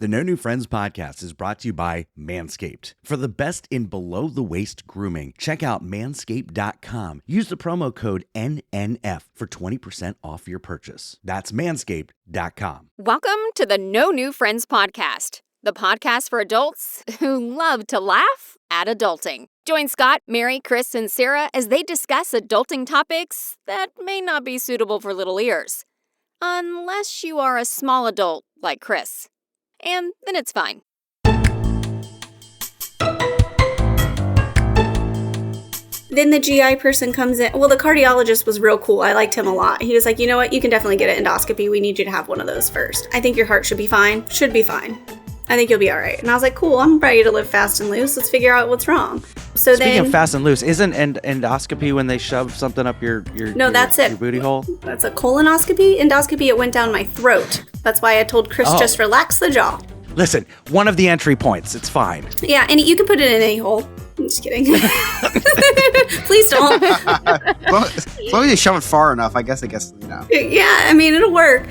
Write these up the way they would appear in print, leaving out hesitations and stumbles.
The No New Friends podcast is brought to you by Manscaped. For the best in below-the-waist grooming, check out manscaped.com. Use the promo code NNF for 20% off your purchase. That's manscaped.com. Welcome to the No New Friends podcast, the podcast for adults who love to laugh at adulting. Join Scott, Mary, Chris, and Sarah as they discuss adulting topics that may not be suitable for little ears. Unless you are a small adult like Chris. And then it's fine. Then the GI person comes in. Well, the cardiologist was real cool. I liked him a lot. He was like, you know what? You can definitely get an endoscopy. We need you to have one of those first. I think your heart should be fine. Should be fine. I think you'll be all right. And I was like, cool, I'm ready to live fast and loose. Let's figure out what's wrong. So Speaking of fast and loose, isn't endoscopy when they shove something up your that's it. Your booty hole? That's a colonoscopy. Endoscopy, it went down my throat. That's why I told Chris, just relax the jaw. Listen, one of the entry points. It's fine. Yeah, and you can put it in any hole. I'm just kidding. Please don't. As long as you shove it far enough, I guess, you know. Yeah, I mean, it'll work.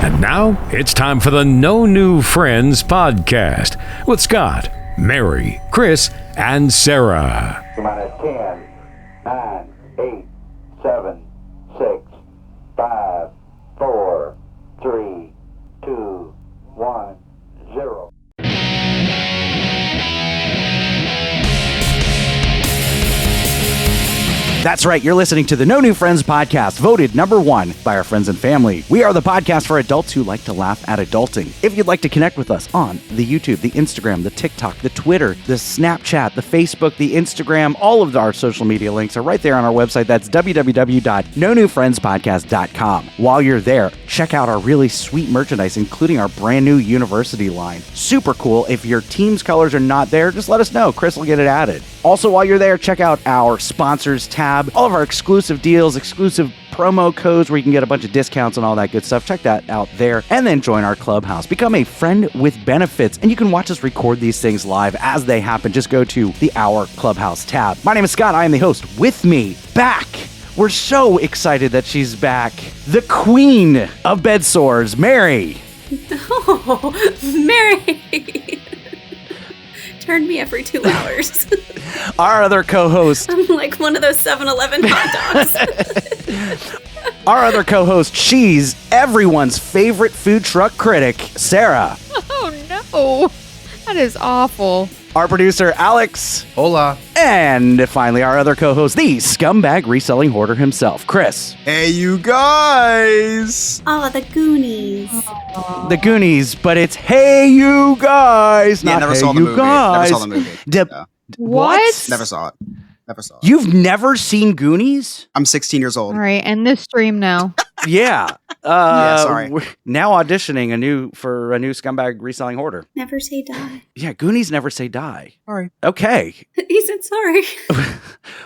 And now it's time for the No New Friends podcast with Scott, Mary, Chris, and Sarah. Come on at 10, 9, 8, 7, 6, 5, 4, 3, 2, 1, 0. That's right. You're listening to the No New Friends podcast, voted number 1 by our friends and family. We are the podcast for adults who like to laugh at adulting. If you'd like to connect with us on the YouTube, the Instagram, the TikTok, the Twitter, the Snapchat, the Facebook, the Instagram, all of our social media links are right there on our website. That's www.nonewfriendspodcast.com. While you're there, check out our really sweet merchandise, including our brand new university line. Super cool. If your team's colors are not there, just let us know. Chris will get it added. Also, while you're there, check out our sponsors tab. All of our exclusive deals, exclusive promo codes where you can get a bunch of discounts and all that good stuff. Check that out there. And then join our clubhouse. Become a friend with benefits. And you can watch us record these things live as they happen. Just go to the Our Clubhouse tab. My name is Scott. I am the host. With me, back. We're so excited that she's back. The queen of bed sores, Mary. Oh, Mary. Turn me every 2 hours. Our other co-host. I'm like one of those 7-Eleven hot dogs. Our other co-host, she's everyone's favorite food truck critic, Sarah. Oh no, that is awful. Our producer, Alex. Hola. And finally, our other co-host, the scumbag reselling hoarder himself, Chris. Hey, you guys. Oh, the Goonies. The Goonies, but it's Hey You Guys, Yeah, not never Hey saw the You movie. Guys. Never saw the movie. Yeah. What? Never saw it. Never saw it. You've never seen Goonies? I'm 16 years old. All right, end this stream now. Yeah. Yeah, sorry. We're now auditioning for a new scumbag reselling hoarder. Never say die. Yeah, Goonies never say die. Sorry. Okay. He said sorry.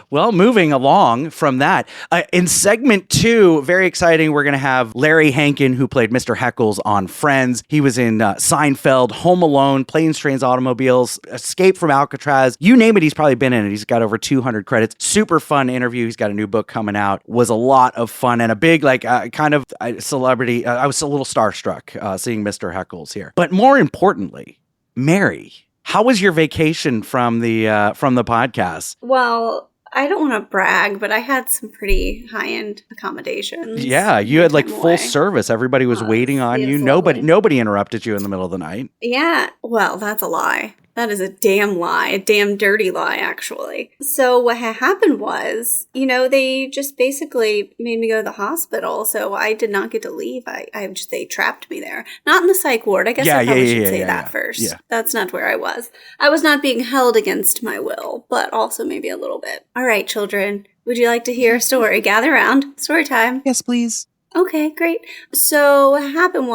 Well, moving along from that, in segment 2, very exciting, we're going to have Larry Hankin, who played Mr. Heckles on Friends. He was in Seinfeld, Home Alone, Planes, Trains, Automobiles, Escape from Alcatraz. You name it, he's probably been in it. He's got over 200 credits. Super fun interview. He's got a new book coming out. Was a lot of fun and a big, kind of celebrity. I was a little starstruck seeing Mr. Heckles here. But more importantly, Mary, how was your vacation from the podcast? Well, I don't want to brag, but I had some pretty high-end accommodations. Yeah, you had like time full away. service. Everybody was waiting on it you. was Nobody lovely. interrupted you in the middle of the night. Yeah, well, that's a lie. That is a damn lie, a damn dirty lie, actually. So what happened was, they just basically made me go to the hospital, so I did not get to leave. They trapped me there. Not in the psych ward. I guess I probably should say that first. Yeah. That's not where I was. I was not being held against my will, but also maybe a little bit. All right, children, would you like to hear a story? Gather around. Story time. Yes, please. Okay, great. So what happened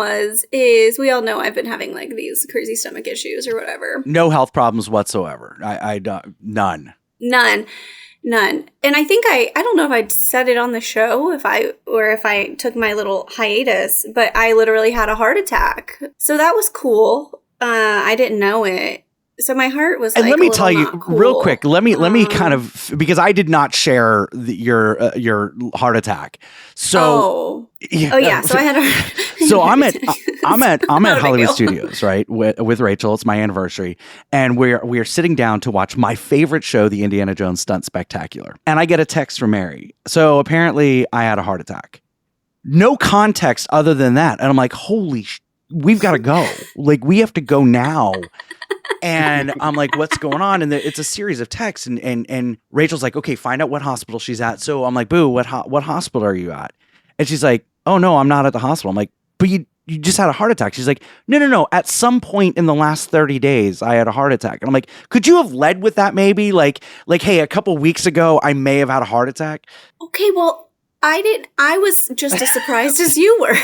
is we all know I've been having like these crazy stomach issues or whatever. No health problems whatsoever. I none. None. And I think I don't know if I said it on the show if I took my little hiatus, but I literally had a heart attack. So that was cool. I didn't know it. So my heart was And like, let me a tell little you not cool. real quick. Let me kind of, because I did not share your heart attack. So yeah. So I had a. So I'm at How'd it Hollywood go? Studios, right, with Rachel. It's my anniversary, and we're sitting down to watch my favorite show, the Indiana Jones Stunt Spectacular. And I get a text from Mary. So apparently, I had a heart attack. No context other than that, and I'm like, holy, we've got to go. Like, we have to go now. And I'm like, what's going on? And it's a series of texts, and Rachel's like, okay, find out what hospital she's at. So I'm like, Boo, what hospital are you at? And she's like, oh no, I'm not at the hospital. I'm like, but you just had a heart attack. She's like, no. At some point in the last 30 days, I had a heart attack. And I'm like, could you have led with that maybe? Like, hey, a couple weeks ago, I may have had a heart attack. Okay, well, I was just as surprised as you were.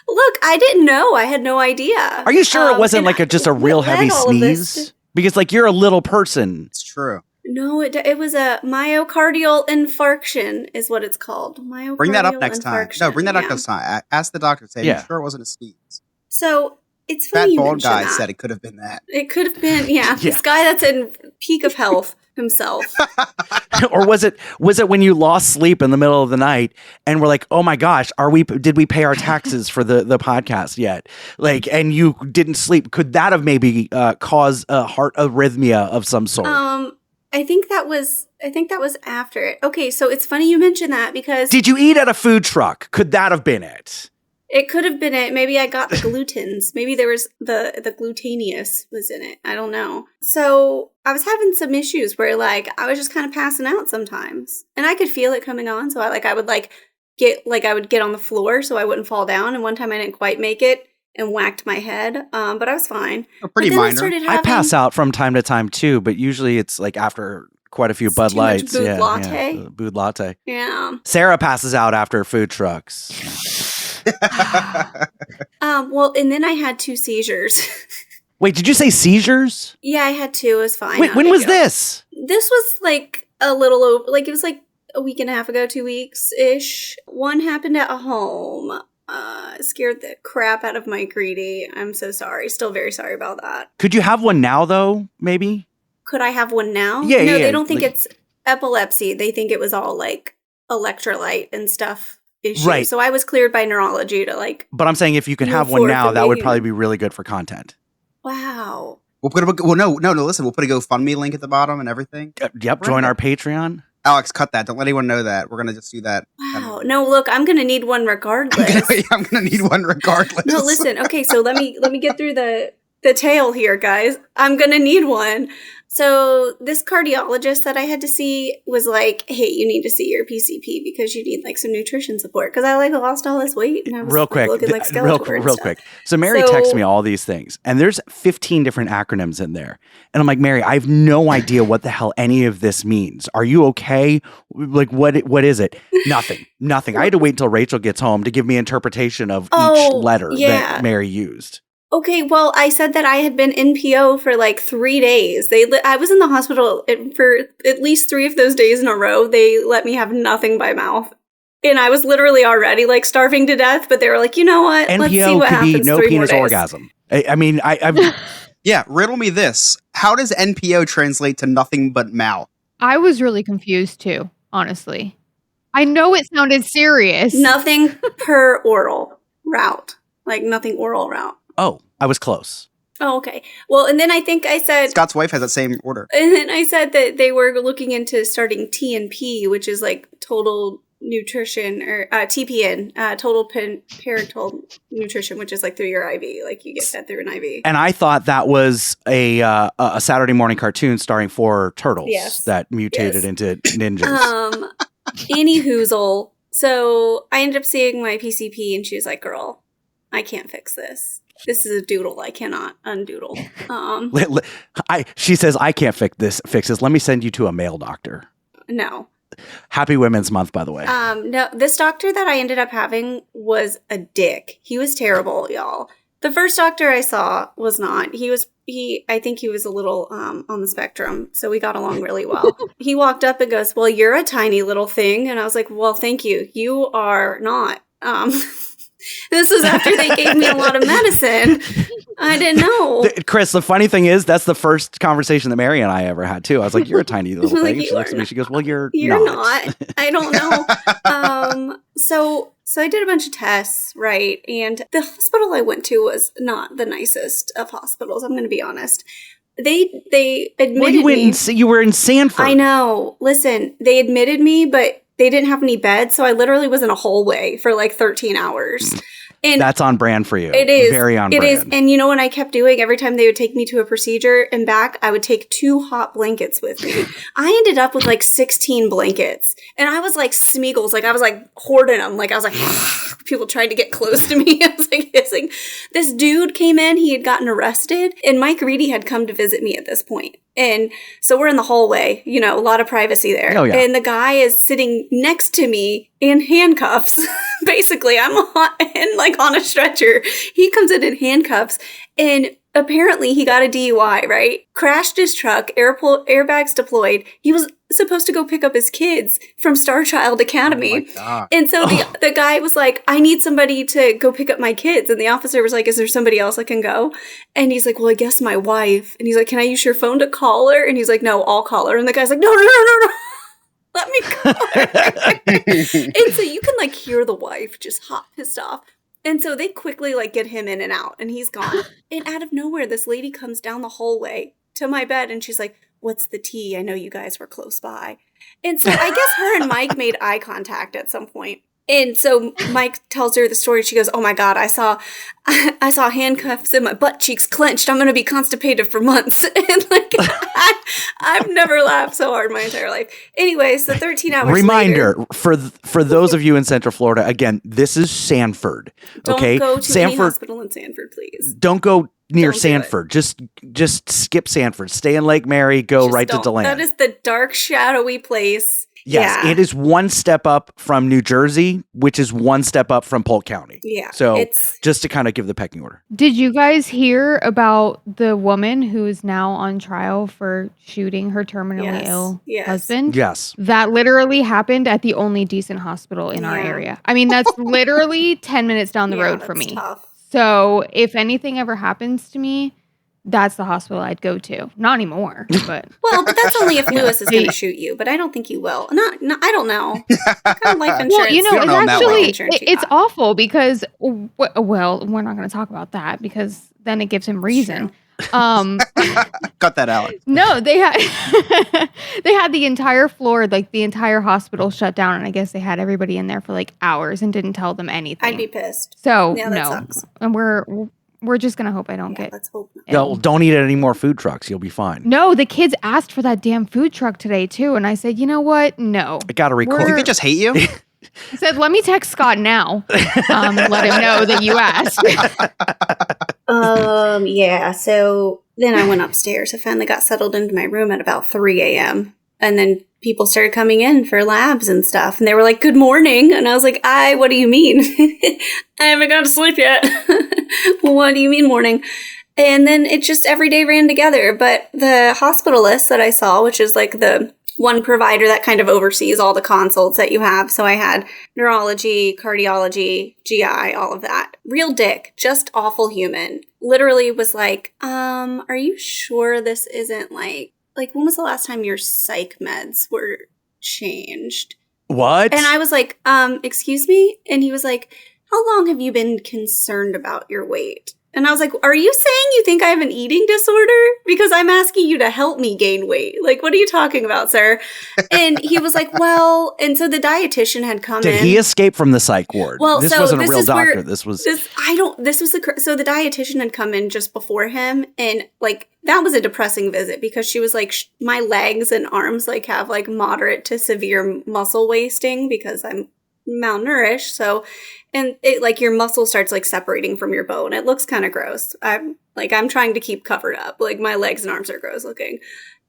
Look, I didn't know. I had no idea. Are you sure it wasn't like just a real what led heavy all of this sneeze? Because like you're a little person. It's true. No, it was a myocardial infarction is what it's called. Myocardial Bring that up next time. infarction. No, bring that up Yeah. next time. Ask the doctor. Say, Yeah. you sure it wasn't a sneeze? So it's That funny you bald mention guy that. said it could have been that. It could have been, yeah, this guy that's in peak of health himself. Or was it when you lost sleep in the middle of the night and we're like, oh my gosh, did we pay our taxes for the podcast yet? Like, and you didn't sleep. Could that have maybe caused a heart arrhythmia of some sort? I think that was after it. Okay, so it's funny you mention that because Did you eat at a food truck? Could that have been it? it could have been it. Maybe I got the glutens. Maybe there was the glutaneous was in it. I don't know. So I was having some issues where like I was just kind of passing out sometimes, and I could feel it coming on. So I would get on the floor so I wouldn't fall down. And one time I didn't quite make it and whacked my head, but I was fine. Pretty But then minor. started I pass out from time to time too, but usually it's like after quite a few It's Bud too much Lights. Bud Latte? Bud Latte. Yeah. Sarah passes out after food trucks. Well, and then I had 2 seizures. Wait, did you say seizures? Yeah, I had 2. It was fine. Wait, Not when a big was deal. this? This was like a little over, like it was like a week and a half ago, 2 weeks ish. One happened at home. Scared the crap out of my greedy. I'm so sorry. Still very sorry about that. Could you have one now though? Maybe. Could I have one now? Yeah, No, yeah, they don't think like- it's epilepsy. They think it was all like electrolyte and stuff issues. Right. So I was cleared by neurology to like, But I'm saying if you could Move have one forward now, from that would being- probably be really good for content. wow. We'll put listen, we'll put a GoFundMe link at the bottom and everything. Yep. Join our Patreon. Alex, cut that. Don't let anyone know that. We're gonna just do that. Wow. No, look, I'm going to need one regardless. I'm gonna need one regardless. No, listen. Okay, so let me get through the tale here, guys. I'm gonna need one. So this cardiologist that I had to see was like, "Hey, you need to see your PCP because you need like some nutrition support." Because I like lost all this weight and I was Real like, quick, looking like Skeletor and real stuff. quick. So Mary So- texts me all these things, and there's 15 different acronyms in there, and I'm like, Mary, I have no idea what the hell any of this means. Are you okay? Like, what is it? Nothing. I had to wait until Rachel gets home to give me interpretation of Oh, each letter yeah. that Mary used. Okay, well, I said that I had been NPO for like 3 days. I was in the hospital for at least 3 of those days in a row. They let me have nothing by mouth. And I was literally already like starving to death, but they were like, you know what? Let's see NPO what could be happens no 3 more penis days. orgasm. I mean, I've Yeah, riddle me this. How does NPO translate to nothing but mouth? I was really confused too, honestly. I know it sounded serious. Nothing per oral route. Like nothing oral route. I was close. Oh, okay. Well, and then I think I said, Scott's wife has that same order. and then I said that they were looking into starting TNP, which is like total nutrition, or TPN, total parental nutrition, which is like through your IV. Like you get that through an IV. And I thought that was a Saturday morning cartoon starring 4 turtles Yes. that mutated Yes. into ninjas. Anywhoozle. So I ended up seeing my PCP, and she was like, "Girl, I can't fix this. This is a doodle. I cannot undoodle." She says, I can't fix this. Let me send you to a male doctor. No. Happy Women's Month, by the way. No, this doctor that I ended up having was a dick. He was terrible, y'all. The first doctor I saw was not. I think he was a little on the spectrum, so we got along really well. He walked up and goes, "Well, you're a tiny little thing." And I was like, "Well, thank you. You are not." This was after they gave me a lot of medicine. I didn't know. Chris, the funny thing is, that's the first conversation that Mary and I ever had too. I was like, "You're a tiny little Like, thing." you She looks are at me. She goes, "Well, you're not. I don't know. So I did a bunch of tests, right? And the hospital I went to was not the nicest of hospitals. I'm going to be honest. They admitted Well, you were in Sanford. I know. Listen, they admitted me, but they didn't have any beds, so I literally was in a hallway for like 13 hours. And that's on brand for you. it is very on brand. It is, and you know what I kept doing every time they would take me to a procedure and back, I would take 2 hot blankets with me. I ended up with like 16 blankets, and I was like Smeagol's, like I was like hoarding them, like I was like people tried to get close to me. I was like hissing. This dude came in, he had gotten arrested, and Mike Reedy had come to visit me at this point. And so we're in the hallway, you know, a lot of privacy there. Oh, yeah. And the guy is sitting next to me in handcuffs. Basically, I'm on a stretcher. He comes in handcuffs, and apparently he got a DUI, right? Crashed his truck, airbags deployed. He was supposed to go pick up his kids from Star Child Academy. Oh my God. And so the guy was like, I need somebody to go pick up my kids. And the officer was like, is there somebody else that can go? And he's like, well, I guess my wife. And he's like, can I use your phone to call her? And he's like, no, I'll call her. And the guy's like, no. Let me call her. And so you can like hear the wife just hot pissed off. And so they quickly like get him in and out, and he's gone. And out of nowhere, this lady comes down the hallway to my bed, and she's like, what's the tea? I know you guys were close by. And so I guess her and Mike made eye contact at some point. And so Mike tells her the story. She goes, oh my God, I saw handcuffs and my butt cheeks clenched. I'm going to be constipated for months. And like, I've never laughed so hard my entire life. Anyway, so 13 hours Reminder later, for those of you in Central Florida, again, this is Sanford. Okay, don't go to any hospital in Sanford, please. Don't go near Don't do Sanford. Just skip Sanford. Stay in Lake Mary. Go Just right to don't. DeLand. That is the dark, shadowy place. Yes, Yeah. it is one step up from New Jersey, which is one step up from Polk County. Yeah, So it's- just to kind of give the pecking order. Did you guys hear about the woman who is now on trial for shooting her terminally Yes, ill yes. husband? Yes. That literally happened at the only decent hospital in our Yeah. area. I mean, that's literally 10 minutes down the Yeah, road from that's me. tough. So if anything ever happens to me, that's the hospital I'd go to. Not anymore, but Well, but that's only if Lewis is going to shoot you. But I don't think you will. No, I don't know. What kind of life insurance? well, you know, We don't it's know him that well. actually Insurance you it's got. awful because well, we're not going to talk about that because then it gives him reason. Cut that out. No, they had they had the entire floor, like the entire hospital shut down, and I guess they had everybody in there for like hours and didn't tell them anything. I'd be pissed. so Yeah, that no, sucks. and we're just gonna hope I don't Yeah, get. let's hope. ill. Don't eat at any more food trucks. You'll be fine. No, the kids asked for that damn food truck today too, and I said, you know what? No. I got to record. You think they just hate you? I said, let me text Scott now, and let him know that you asked. Yeah. So then I went upstairs. I finally got settled into my room at about 3 a.m. And then people started coming in for labs and stuff. And they were like, good morning. And I was like, what do you mean? I haven't gone to sleep yet. What do you mean morning? And then it just every day ran together. But the hospitalist that I saw, which is like the one provider that kind of oversees all the consults that you have. So I had neurology, cardiology, GI, all of that. Real dick, just awful human. Literally was like, are you sure this isn't like when was the last time your psych meds were changed? What? And I was like, excuse me? And he was like, how long have you been concerned about your weight? And I was like, are you saying you think I have an eating disorder? Because I'm asking you to help me gain weight. Like, what are you talking about, sir? And he was like, well, and so the dietitian had come in. Did he escape from the psych ward? Well, this so wasn't a this real is where- doctor. This was so the dietitian had come in just before him, and like that was a depressing visit because she was like, my legs and arms like have like moderate to severe muscle wasting because I'm malnourished. So, and it like your muscle starts like separating from your bone. It looks kind of gross. I'm trying to keep covered up. Like my legs and arms are gross looking.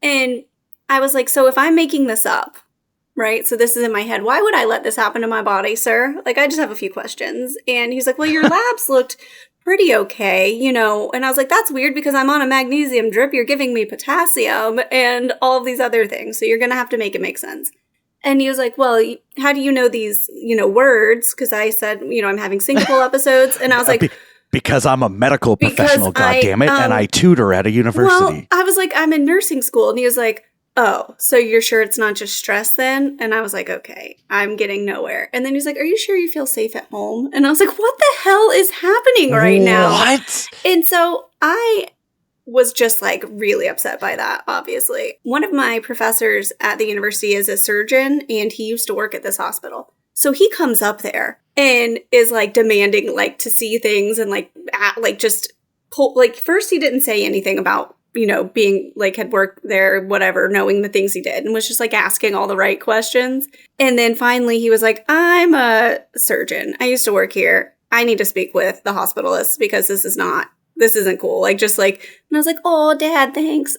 And I was like, so if I'm making this up, right? So this is in my head. Why would I let this happen to my body, sir? Like, I just have a few questions. And he's like, well, your labs looked pretty okay, you know? And I was like, that's weird because I'm on a magnesium drip. You're giving me potassium and all of these other things. So you're going to have to make it make sense. And he was like, well, how do you know these, words? Because I said, I'm having syncopal episodes. And I was like, Because I'm a medical Because professional, goddammit, and I tutor at a university. Well, I was like, I'm in nursing school. And he was like, oh, so you're sure it's not just stress then? And I was like, okay, I'm getting nowhere. And then he's like, are you sure you feel safe at home? And I was like, what the hell is happening right now? What? And so I was just like really upset by that, obviously. One of my professors at the university is a surgeon, and he used to work at this hospital. So he comes up there and is like demanding like to see things and like just pull, like first he didn't say anything about, you know, being like had worked there, whatever, knowing the things he did, and was just like asking all the right questions. And then finally he was like, I'm a surgeon. I used to work here. I need to speak with the hospitalist because this isn't cool. Like, just like, and I was like, oh, Dad, thanks.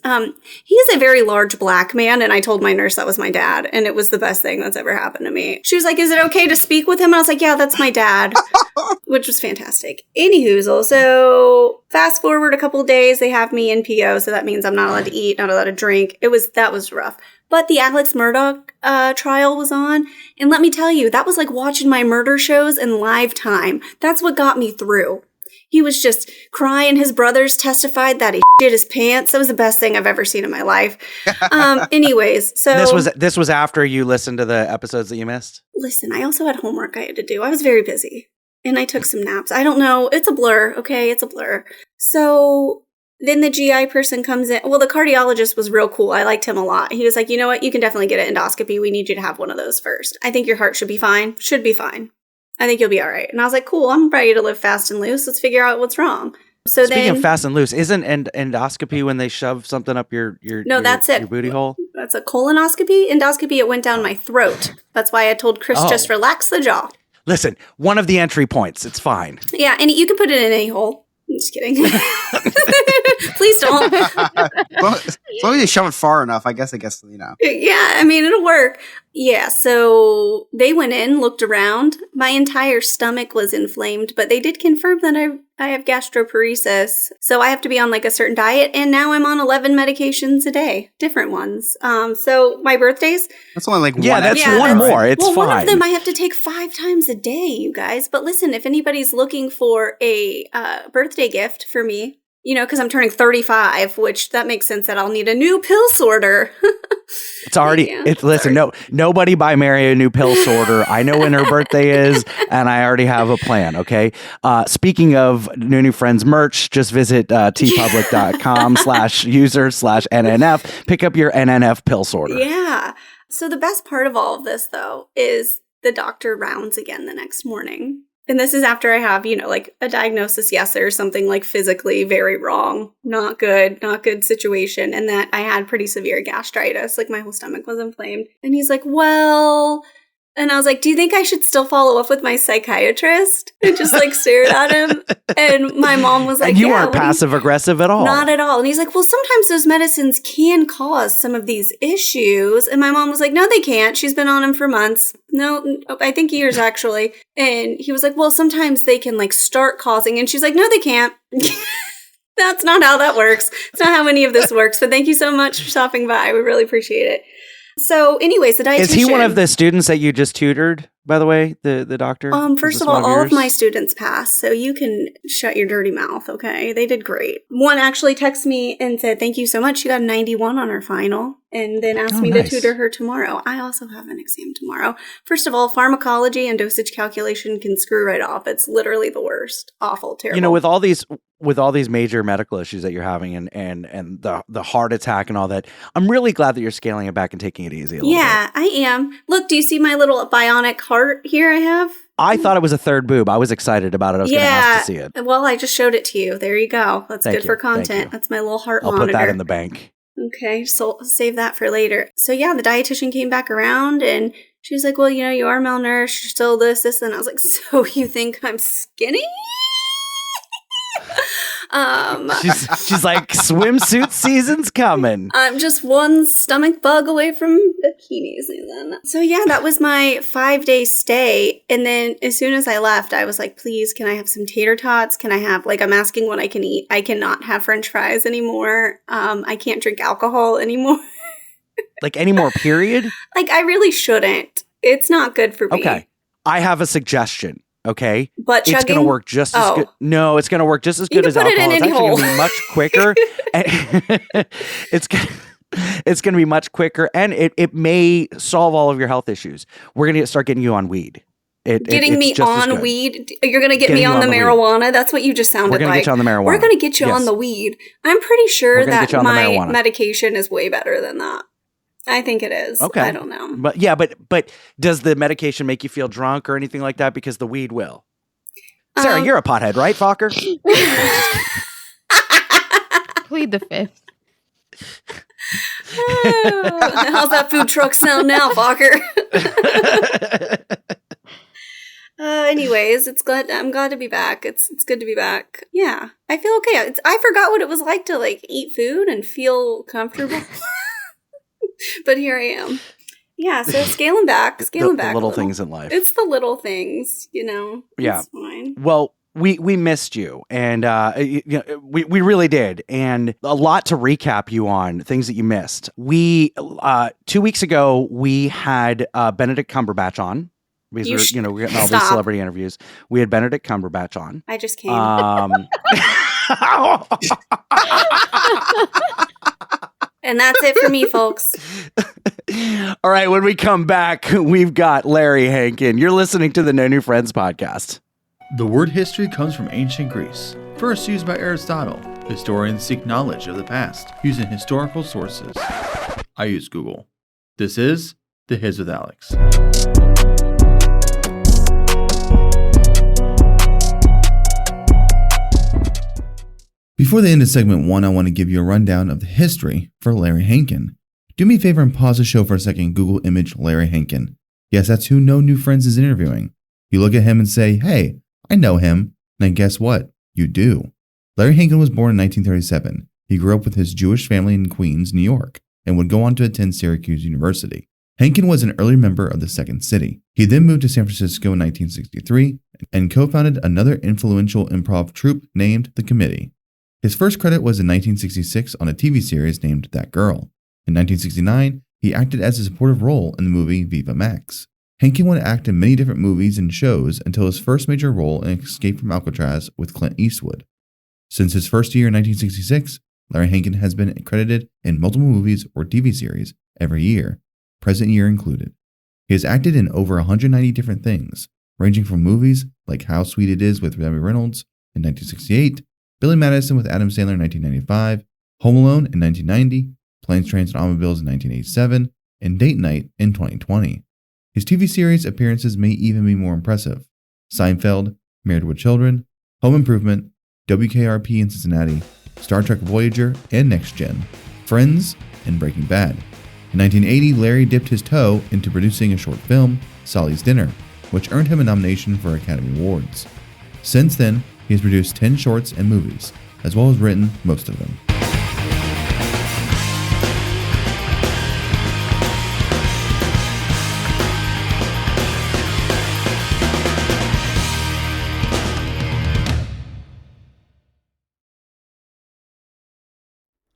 He's a very large black man. And I told my nurse that was my dad. And it was the best thing that's ever happened to me. She was like, is it okay to speak with him? And I was like, yeah, that's my dad, which was fantastic. Anywhoozle. So fast forward a couple of days, they have me in PO. So that means I'm not allowed to eat, not allowed to drink. That was rough. But the Alex Murdoch trial was on. And let me tell you, that was like watching my murder shows in live time. That's what got me through. He was just crying. His brothers testified that he shit his pants. That was the best thing I've ever seen in my life. Anyways, so this was after you listened to the episodes that you missed? Listen, I also had homework I had to do. I was very busy. And I took some naps. I don't know. It's a blur. Okay, it's a blur. So then the GI person comes in. Well, the cardiologist was real cool. I liked him a lot. He was like, you know what? You can definitely get an endoscopy. We need you to have one of those first. I think your heart should be fine. Should be fine. I think you'll be all right. And I was like, cool, I'm ready to live fast and loose. Let's figure out what's wrong. So Speaking of fast and loose, isn't endoscopy when they shove something up your that's it. Your booty hole? That's a colonoscopy. Endoscopy, it went down my throat. That's why I told Chris, just relax the jaw. Listen, one of the entry points. It's fine. Yeah, and you can put it in any hole. I'm just kidding. Please don't. As long as you shove it far enough, I guess, you know. Yeah, I mean, it'll work. Yeah, so they went in, looked around. My entire stomach was inflamed, but they did confirm that I have gastroparesis. So I have to be on like a certain diet, and now I'm on 11 medications a day, different ones. So my birthdays. That's only like one more. It's fine. One of them I have to take 5 times a day, you guys. But listen, if anybody's looking for a birthday gift for me, you know, because I'm turning 35, which that makes sense that I'll need a new pill sorter. It's already, nobody buy Mary a new pill sorter. I know when her birthday is, and I already have a plan, okay? Speaking of new friends merch, just visit tpublic.com/user/NNF. Pick up your NNF pill sorter. Yeah. So the best part of all of this, though, is the doctor rounds again the next morning. And this is after I have, you know, like a diagnosis, yes, there's something like physically very wrong, not good situation. And that I had pretty severe gastritis, like my whole stomach was inflamed. And he's like, well, and I was like, do you think I should still follow up with my psychiatrist? And just like stared at him. And my mom was like, and you weren't passive aggressive at all. Not at all. And he's like, well, sometimes those medicines can cause some of these issues. And my mom was like, no, they can't. She's been on them for months. No, I think years actually. And he was like, well, sometimes they can like start causing. And she's like, no, they can't. That's not how that works. It's not how any of this works. But thank you so much for stopping by. We really appreciate it. So anyways, the dietitian. Is he one of the students that you just tutored, by the way, the doctor? First of all of my students passed, so you can shut your dirty mouth, okay? They did great. One actually texted me and said, thank you so much. She got a 91 on her final, and then asked me to tutor her tomorrow. I also have an exam tomorrow. First of all, pharmacology and dosage calculation can screw right off. It's literally the worst. Awful, terrible. You know, with all these major medical issues that you're having and the heart attack and all that, I'm really glad that you're scaling it back and taking it easy a little bit. I am. Look, do you see my little bionic heart here I have? I thought it was a third boob. I was excited about it. I was going to ask to see it. Well, I just showed it to you. There you go. That's good for content. That's my little heart monitor. I'll put that in the bank. Okay, so save that for later. So yeah, the dietitian came back around and she was like, well, you know, you are malnourished, you're still this. And I was like, so you think I'm skinny? She's like, swimsuit season's coming. I'm just one stomach bug away from bikini season. So yeah, that was my 5-day stay. And then as soon as I left, I was like, please, can I have some tater tots? Can I have, like, I'm asking what I can eat. I cannot have French fries anymore. I can't drink alcohol anymore. Like anymore, period? Like, I really shouldn't. It's not good for me. Okay. I have a suggestion. Okay. Butt It's going to chugging? work just as Oh. good. No, it's going to work just as You good can as put it in alcohol. It's any actually going to be much quicker. It's going to be much quicker, and it may solve all of your health issues. We're going to start getting you on weed. Getting it's me just as on good. weed? You're going to get Getting me you on the on the weed. marijuana? That's what you just sounded We're going to like. get you on the marijuana. We're going to get you Yes. on the weed. I'm pretty sure We're gonna that get you on the my marijuana. medication is way better than that. I think it is. Okay. I don't know. But yeah, but does the medication make you feel drunk or anything like that? Because the weed will. Sarah, you're a pothead, right, Fokker? Plead the fifth. How's that food truck sound now, Fokker? Anyways, I'm glad to be back. It's good to be back. Yeah, I feel okay. I forgot what it was like to like eat food and feel comfortable. But here I am. Yeah, so scaling back. The a little little. things in life. It's the little things, you know. Yeah. It's fine. Well, we missed you, and we really did, and a lot to recap you on things that you missed. We 2 weeks ago we had Benedict Cumberbatch on because we're getting all these Stop. celebrity interviews. We had Benedict Cumberbatch on. I just came. And that's it for me, folks. All right, when we come back, we've got Larry Hankin. You're listening to the No New Friends podcast. The word history comes from ancient Greece, first used by Aristotle. Historians seek knowledge of the past using historical sources. I use Google. This is The Hiz with Alex. Before the end of segment 1, I want to give you a rundown of the history for Larry Hankin. Do me a favor and pause the show for a second and Google image Larry Hankin. Yes, that's who No New Friends is interviewing. You look at him and say, hey, I know him. And then guess what? You do. Larry Hankin was born in 1937. He grew up with his Jewish family in Queens, New York, and would go on to attend Syracuse University. Hankin was an early member of the Second City. He then moved to San Francisco in 1963 and co-founded another influential improv troupe named The Committee. His first credit was in 1966 on a TV series named That Girl. In 1969, he acted as a supportive role in the movie Viva Max. Hankin would act in many different movies and shows until his first major role in Escape from Alcatraz with Clint Eastwood. Since his first year in 1966, Larry Hankin has been credited in multiple movies or TV series every year, present year included. He has acted in over 190 different things, ranging from movies like How Sweet It Is with Debbie Reynolds in 1968, Billy Madison with Adam Sandler in 1995, Home Alone in 1990, Planes, Trains, and Automobiles in 1987, and Date Night in 2020. His TV series appearances may even be more impressive. Seinfeld, Married with Children, Home Improvement, WKRP in Cincinnati, Star Trek Voyager, and Next Gen, Friends, and Breaking Bad. In 1980, Larry dipped his toe into producing a short film, Sally's Dinner, which earned him a nomination for Academy Awards. Since then, he has produced 10 shorts and movies, as well as written most of them.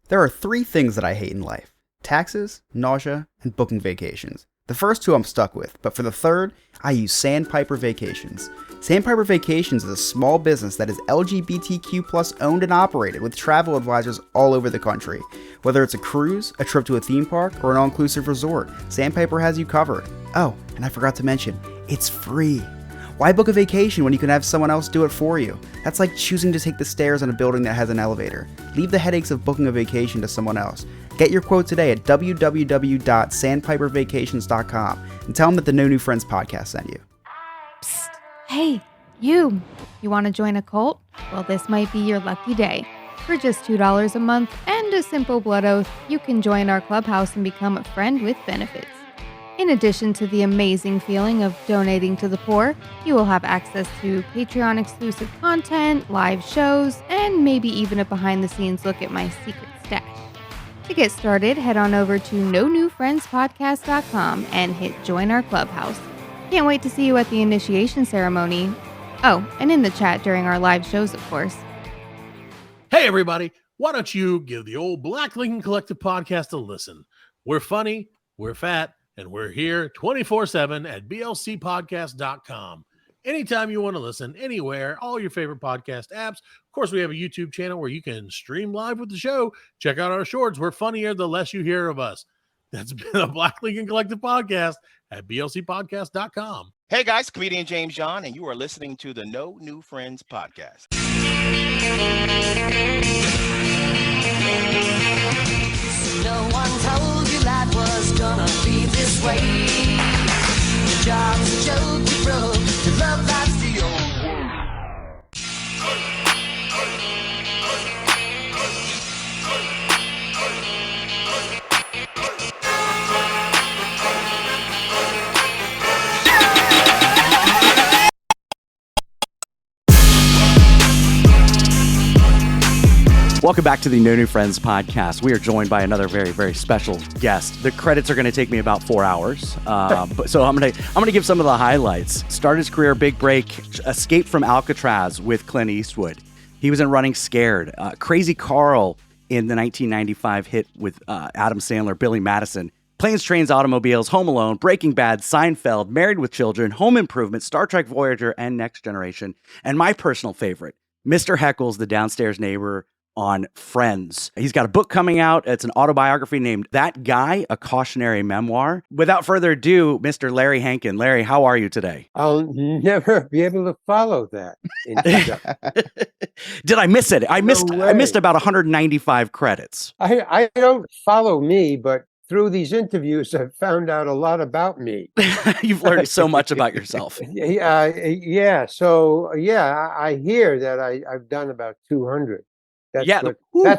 There are 3 things that I hate in life: taxes, nausea, and booking vacations. The first 2 I'm stuck with, but for the third, I use Sandpiper Vacations. Sandpiper Vacations is a small business that is LGBTQ+ owned and operated with travel advisors all over the country. Whether it's a cruise, a trip to a theme park, or an all-inclusive resort, Sandpiper has you covered. Oh, and I forgot to mention, it's free. Why book a vacation when you can have someone else do it for you? That's like choosing to take the stairs in a building that has an elevator. Leave the headaches of booking a vacation to someone else. Get your quote today at www.sandpipervacations.com and tell them that the No New Friends podcast sent you. Psst. Hey, you want to join a cult? Well, this might be your lucky day. For just $2 a month and a simple blood oath, you can join our clubhouse and become a friend with benefits. In addition to the amazing feeling of donating to the poor, you will have access to Patreon exclusive content, live shows, and maybe even a behind-the-scenes look at my secret stash. To get started, head on over to nonewfriendspodcast.com and hit join our clubhouse. Can't wait to see you at the initiation ceremony. Oh, and in the chat during our live shows, of course. Hey, everybody. Why don't you give the old Black Lincoln Collective podcast a listen? We're funny, we're fat, and we're here 24/7 at blcpodcast.com. anytime you want to listen, anywhere, all your favorite podcast apps. Of course, we have a YouTube channel where you can stream live with the show. Check out our shorts. We're funnier the less you hear of us. That's been the Black Lincoln Collective podcast at blcpodcast.com. Hey guys, comedian James John, and you are listening to the No New Friends podcast. No one told you life was gonna be this way. Your job's a joke you broke, your love life's the old world. Welcome back to the No New Friends podcast. We are joined by another very, very special guest. The credits are going to take me about 4 hours, so I'm gonna give some of the highlights. Started his career, big break, escaped from Alcatraz with Clint Eastwood. He was in Running Scared, Crazy Carl in the 1995 hit with Adam Sandler, Billy Madison, Planes, Trains, Automobiles, Home Alone, Breaking Bad, Seinfeld, Married with Children, Home Improvement, Star Trek Voyager, and Next Generation. And my personal favorite, Mr. Heckles, the downstairs neighbor on Friends. He's got a book coming out. It's an autobiography named That Guy, a Cautionary Memoir. Without further ado, Mr. Larry Hankin. Larry, how are you today? I'll never be able to follow that. Did I miss it? I missed about 195 credits. I don't follow me, but through these interviews, I've found out a lot about me. You've learned so much about yourself. Yeah. So, yeah, I hear that I've done about 200. That's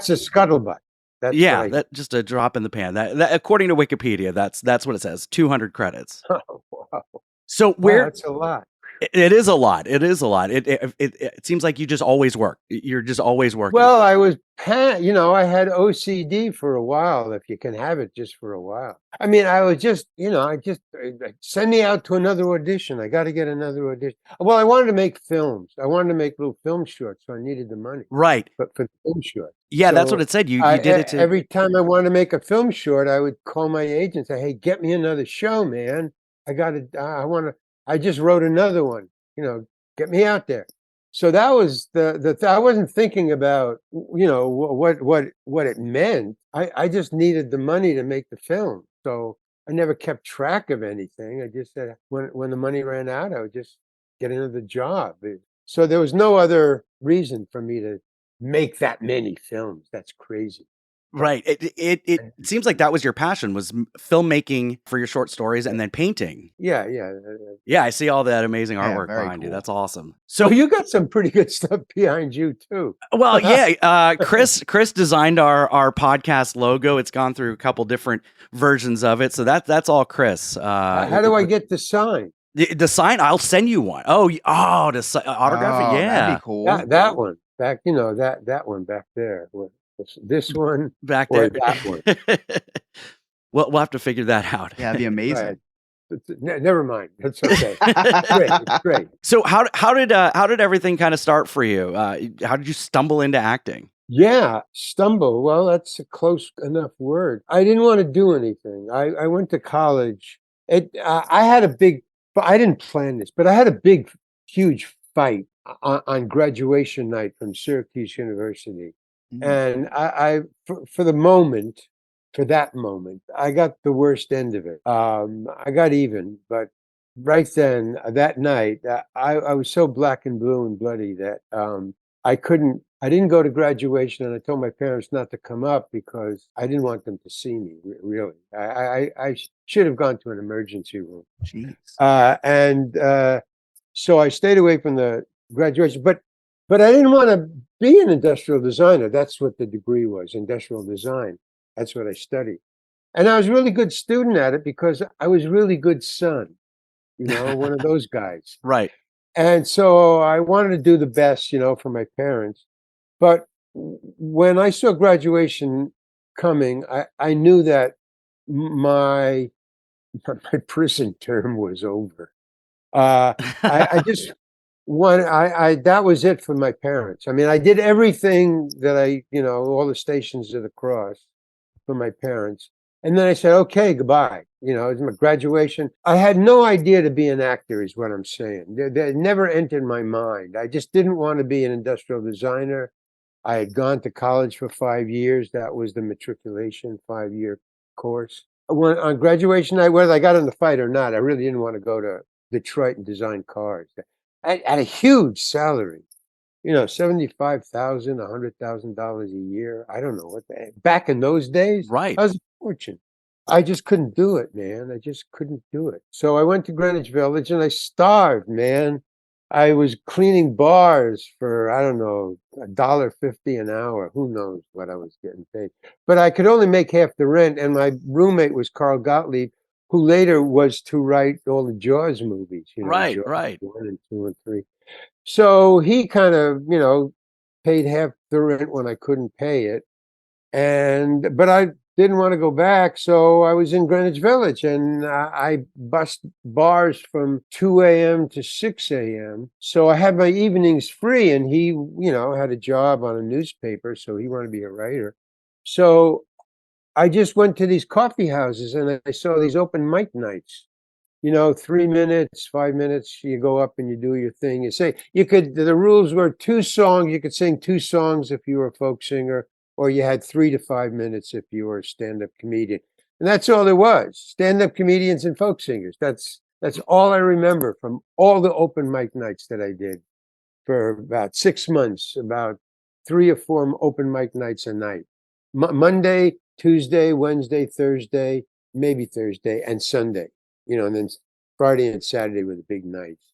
a scuttlebutt. That's just a drop in the pan. That according to Wikipedia, that's what it says. 200 credits. Oh, wow. So that's a lot. It is a lot. It is a lot. It seems like you just always work. You're just always working. Well, I was, I had OCD for a while, if you can have it just for a while. I mean, I was just, send me out to another audition. I got to get another audition. Well, I wanted to make films. I wanted to make little film shorts, so I needed the money. Right. But for the film short. Yeah, so that's what it said. You did it to... Every time I wanted to make a film short, I would call my agent and say, hey, get me another show, man. I just wrote another one, get me out there. So that was I wasn't thinking about, what it meant. I just needed the money to make the film. So I never kept track of anything. I just said, when the money ran out, I would just get another job. So there was no other reason for me to make that many films. That's crazy. Right. It seems like that was your passion, was filmmaking for your short stories and then painting. Yeah. Yeah, I see all that amazing artwork behind you. That's awesome. So you got some pretty good stuff behind you too. Well, yeah. Chris designed our podcast logo. It's gone through a couple different versions of it. So that's all Chris. How do I get the sign? The sign? I'll send you one. Oh, the autograph. Yeah, that'd be cool. That one back. That one back there. This one back there. That one. We'll have to figure that out. Yeah, that'd be amazing. Right. Never mind. That's okay. It's great. So how did everything kind of start for you? How did you stumble into acting? Yeah, stumble. Well, that's a close enough word. I didn't want to do anything. I went to college. I had a big. I didn't plan this, but I had a big, huge fight on graduation night from Syracuse University. And I for that moment, I got the worst end of it. I got even, but right then, that night, I was so black and blue and bloody that I didn't go to graduation, and I told my parents not to come up because I didn't want them to see me, really. I should have gone to an emergency room. Jeez. So I stayed away from the graduation, but I didn't want to be an industrial designer. That's what the degree was, industrial design. That's what I studied. And I was a really good student at it because I was a really good son, one of those guys. Right. And so I wanted to do the best, for my parents. But when I saw graduation coming, I knew that my prison term was over. I just... that was it for my parents. I mean, I did everything that all the Stations of the Cross for my parents. And then I said, okay, goodbye. You know, it was my graduation. I had no idea to be an actor, is what I'm saying. That never entered my mind. I just didn't want to be an industrial designer. I had gone to college for 5 years. That was the matriculation 5-year course. When, on graduation night, whether I got in the fight or not, I really didn't want to go to Detroit and design cars. At a huge salary, you know, $75,000, $100,000 a year. I don't know what back in those days, Right. I was a fortune. I just couldn't do it, man. I just couldn't do it. So I went to Greenwich Village and I starved, man. I was cleaning bars for, I don't know, $1.50 an hour. Who knows what I was getting paid? But I could only make half the rent. And my roommate was Carl Gottlieb, who later was to write all the Jaws movies. You know, Right, Jaws right. 1 and 2 and 3. So he kind of, you know, paid half the rent when I couldn't pay it. But I didn't want to go back, so I was in Greenwich Village, and I bussed bars from 2 a.m. to 6 a.m. So I had my evenings free, and he, you know, had a job on a newspaper, so he wanted to be a writer. So I just went to these coffee houses, and I saw these open mic nights. You know, 3 minutes, 5 minutes, you go up and you do your thing. You say, the rules were 2 songs. You could sing 2 songs if you were a folk singer, or you had 3 to 5 minutes if you were a stand-up comedian. And that's all there was, stand-up comedians and folk singers. That's all I remember from all the open mic nights that I did for about 6 months, about 3 or 4 open mic nights a night. Monday, Tuesday, Wednesday, Thursday, maybe Thursday, and Sunday. You know, and then Friday and Saturday were the big nights.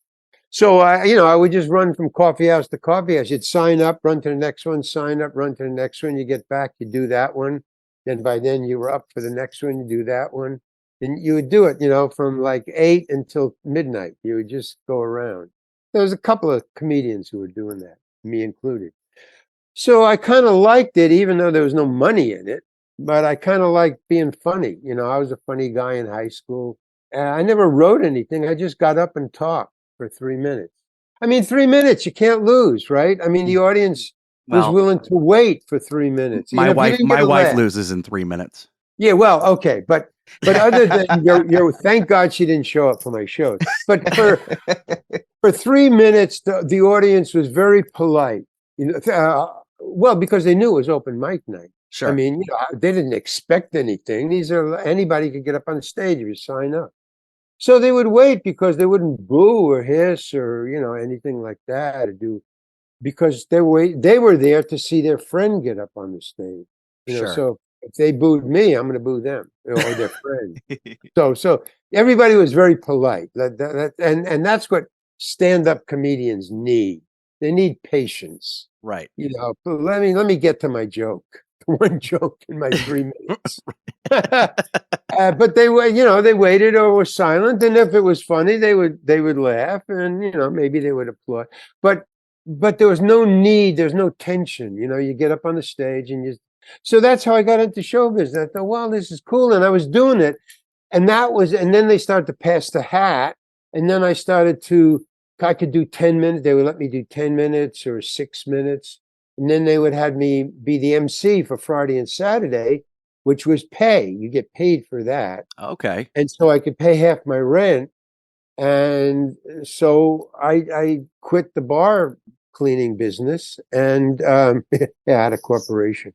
So I would just run from coffee house to coffee house. You'd sign up, run to the next one, sign up, run to the next one. You get back, you do that one. Then by then you were up for the next one, you do that one. And you would do it, you know, from like 8 until midnight. You would just go around. There was a couple of comedians who were doing that, me included. So I kind of liked it, even though there was no money in it. But I kind of liked being funny. You know, I was a funny guy in high school. I never wrote anything. I just got up and talked for 3 minutes. I mean, 3 minutes, you can't lose, right? I mean, the audience was willing to wait for 3 minutes. My wife loses in 3 minutes. Yeah, well, okay, but other than your thank God she didn't show up for my shows. But for 3 minutes, the audience was very polite. You know, well, because they knew it was open mic night. Sure. I mean, you know, they didn't expect anything. Anybody could get up on stage if you sign up. So they would wait because they wouldn't boo or hiss or, you know, anything like that, because they were there to see their friend get up on the stage. You know, Sure. so if they booed me, I'm going to boo them or their friend. So everybody was very polite. And that's what stand-up comedians need. They need patience. Right. You know, let me get to my joke. One joke in my 3 minutes. But they were, you know, they waited or were silent, and if it was funny, they would laugh, and you know, maybe they would applaud. But there was no need, there's no tension. You know, you get up on the stage and so that's how I got into show business. I thought, well, this is cool, and I was doing it, and then they started to pass the hat, and then I could do 10 minutes. They would let me do 10 minutes or 6 minutes. And then they would have me be the MC for Friday and Saturday, which was pay. You get paid for that. Okay. And so I could pay half my rent. And so I quit the bar cleaning business and I had a corporation.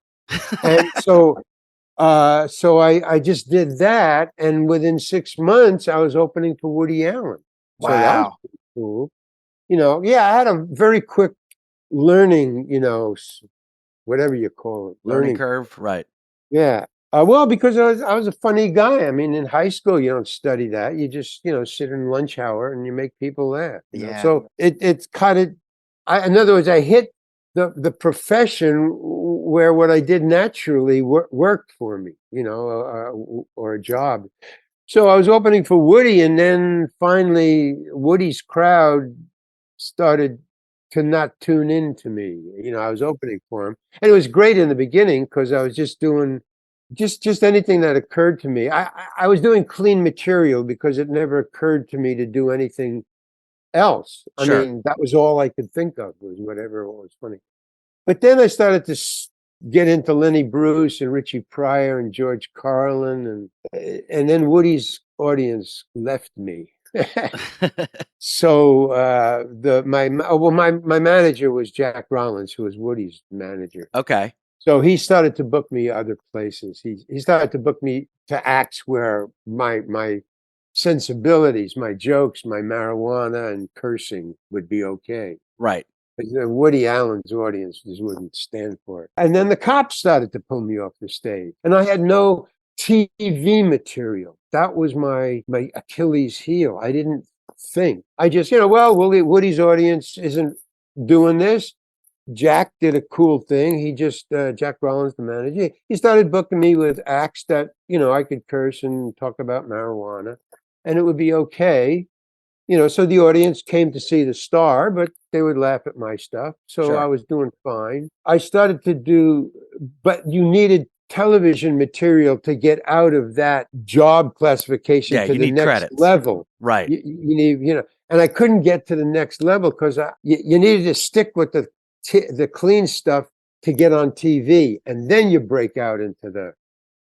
And so I just did that. And within 6 months, I was opening for Woody Allen. So that was pretty cool. You know, yeah, I had a very quick learning, you know, whatever you call it, Learning curve, right? Yeah. Well, because I was a funny guy. I mean, in high school, you don't study that. You just, you know, sit in lunch hour and you make people laugh. You know? So it's kind of, in other words, I hit the profession where what I did naturally worked for me, you know, or a job. So I was opening for Woody, and then finally Woody's crowd started to not tune in to me. You know, I was opening for him, and it was great in the beginning because I was just doing just anything that occurred to me. I was doing clean material because it never occurred to me to do anything else. Sure. I mean, that was all I could think of, was whatever was funny. But then I started to get into Lenny Bruce and Richie Pryor and George Carlin, and then Woody's audience left me. So my manager was Jack Rollins, who was Woody's manager. Okay. So he started to book me other places. He started to book me to acts where my sensibilities, my jokes, my marijuana and cursing would be okay. Right. But, Woody Allen's audience just wouldn't stand for it. And then the cops started to pull me off the stage, and I had no TV material. That was my Achilles heel. I didn't think. I just, Woody's audience isn't doing this. Jack did a cool thing. He just, Jack Rollins, the manager, he started booking me with acts that, I could curse and talk about marijuana, and it would be okay. So the audience came to see the star, but they would laugh at my stuff. So Sure. I was doing fine. I started to do, but you needed television material to get out of that job classification Yeah, to you the need next credits. level. Right. You need, and I couldn't get to the next level because you needed to stick with the clean stuff to get on TV, and then you break out into the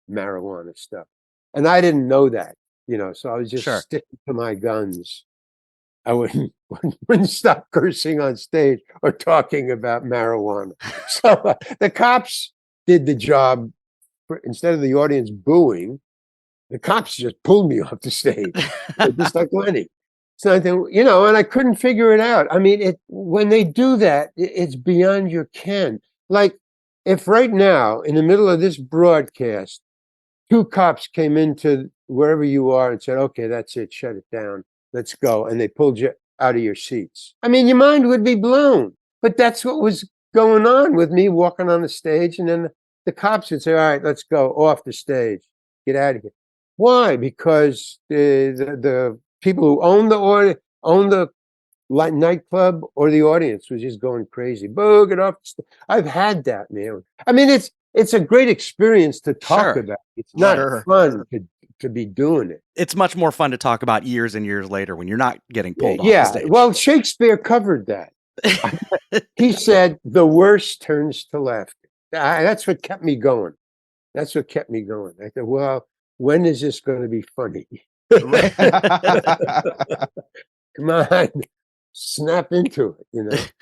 marijuana stuff. And I didn't know that, so I was just Sure. sticking to my guns. I wouldn't stop cursing on stage or talking about marijuana. So the cops did the job. Instead of the audience booing, the cops just pulled me off the stage, just like Lenny. So I think, and I couldn't figure it out. I mean, when they do that, it's beyond your ken. Like, if right now, in the middle of this broadcast, 2 cops came into wherever you are and said, okay, that's it, shut it down, let's go, and they pulled you out of your seats, I mean, your mind would be blown. But that's what was going on with me walking on the stage, and then the cops would say, all right, let's go off the stage, get out of here. Why? Because the people who own the nightclub or the audience was just going crazy. Boo, get off the stage. I've had that, man. I mean, it's a great experience to talk Sure. about. It's not Sure. fun to be doing it. It's much more fun to talk about years and years later when you're not getting pulled off the Yeah, stage. well, Shakespeare covered that. He said, the worst turns to laughter. That's what kept me going. That's what kept me going. I thought, well, when is this going to be funny? Come on, snap into it,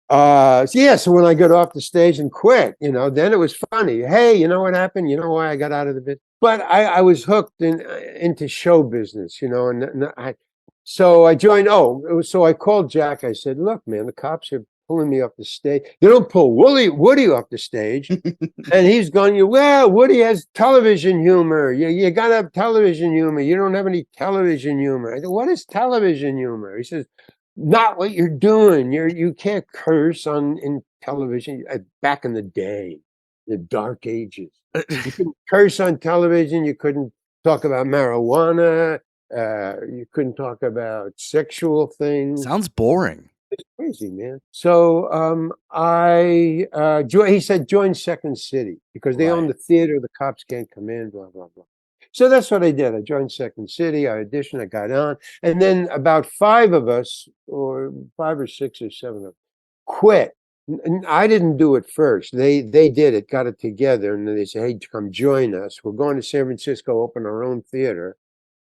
So when I got off the stage and quit, then it was funny. Hey, you know what happened? You know why I got out of the bit? But I was hooked into show business, so I joined. So I called Jack. I said, look, man, the cops are pulling me off the stage. They don't pull Woody off the stage. And he's going, well, Woody has television humor. You got to have television humor. You don't have any television humor. I said, what is television humor? He says, not what you're doing. You can't curse in television. Back in the day, the dark ages, you couldn't curse on television. You couldn't talk about marijuana. You couldn't talk about sexual things. Sounds boring. It's crazy, man. So he said, join Second City because they own the theater. The cops can't come in, blah, blah, blah. So that's what I did. I joined Second City. I auditioned. I got on. And then about 5 of us, or 5 or 6 or 7 of us, quit. And I didn't do it first. They did it, got it together. And then they said, hey, come join us. We're going to San Francisco, open our own theater.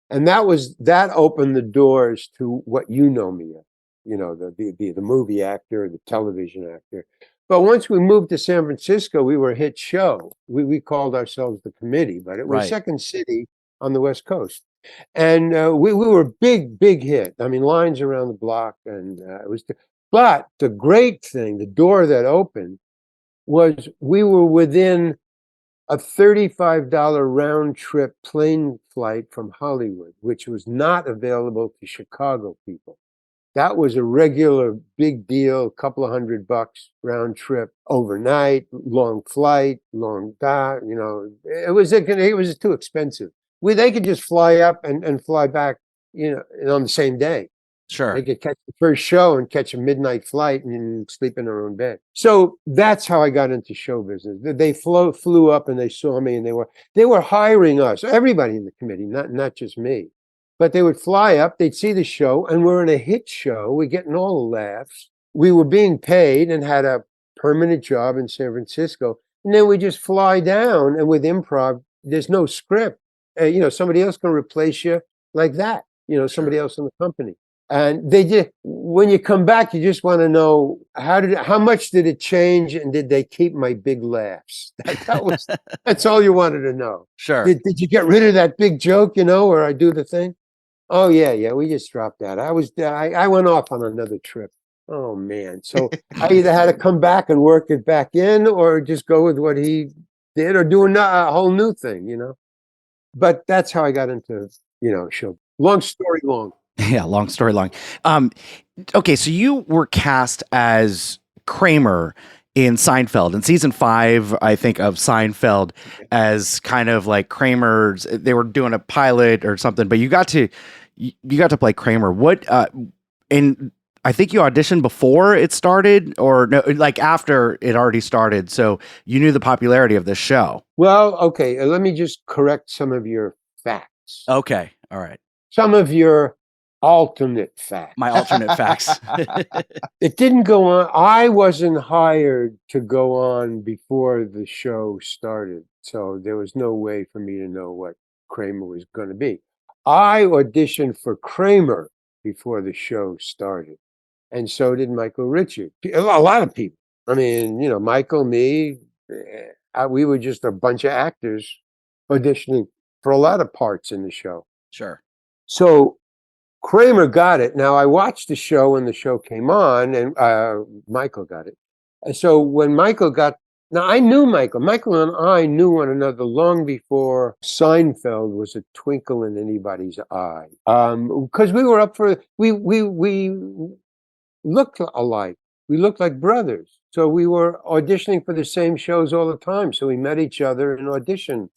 And that opened the doors to what you know me as, the movie actor, the television actor. But once we moved to San Francisco, we were a hit show. We called ourselves The Committee, but it was Right. Second City on the West Coast. And we were a big hit. I mean, lines around the block. And it was, but the great thing, the door that opened, was we were within a $35 round trip plane flight from Hollywood, which was not available to Chicago people. That was a regular big deal, a couple of $100 round trip overnight, long flight, long dive. It was too expensive. They could just fly up and fly back, on the same day. Sure. They could catch the first show and catch a midnight flight and sleep in their own bed. So that's how I got into show business. They flew up and they saw me, and they were hiring us, everybody in the committee, not just me. But they would fly up, they'd see the show, and we're in a hit show. We're getting all the laughs. We were being paid and had a permanent job in San Francisco. And then we just fly down, and with improv, there's no script. Somebody else can replace you like that. Somebody else in the company. And when you come back, you just want to know how much did it change, and did they keep my big laughs? That's all you wanted to know. Sure. Did you get rid of that big joke, where I do the thing? Oh yeah, we just dropped that. I went off on another trip. Oh man. So I either had to come back and work it back in, or just go with what he did, or do a whole new thing, But that's how I got into, show. Long story long. Yeah, long story long. Okay, so you were cast as Kramer in Seinfeld in season 5, I think, of Seinfeld, as kind of like Kramer's. They were doing a pilot or something, but you got to play Kramer. What? And I think you auditioned before it started, or no, like after it already started. So you knew the popularity of this show. Well, okay. Let me just correct some of your facts. Okay, all right. Some of your alternate facts. My alternate facts. It didn't go on. I wasn't hired to go on before the show started. So there was no way for me to know what Kramer was going to be. I auditioned for Kramer before the show started. And so did Michael Richards. A lot of people. I mean, Michael, me, we were just a bunch of actors auditioning for a lot of parts in the show. Sure. So Kramer got it. Now, I watched the show when the show came on, and Michael got it. And so when Michael got, now I knew Michael. Michael and I knew one another long before Seinfeld was a twinkle in anybody's eye. Because we were up for, we looked alike. We looked like brothers. So we were auditioning for the same shows all the time. So we met each other in audition.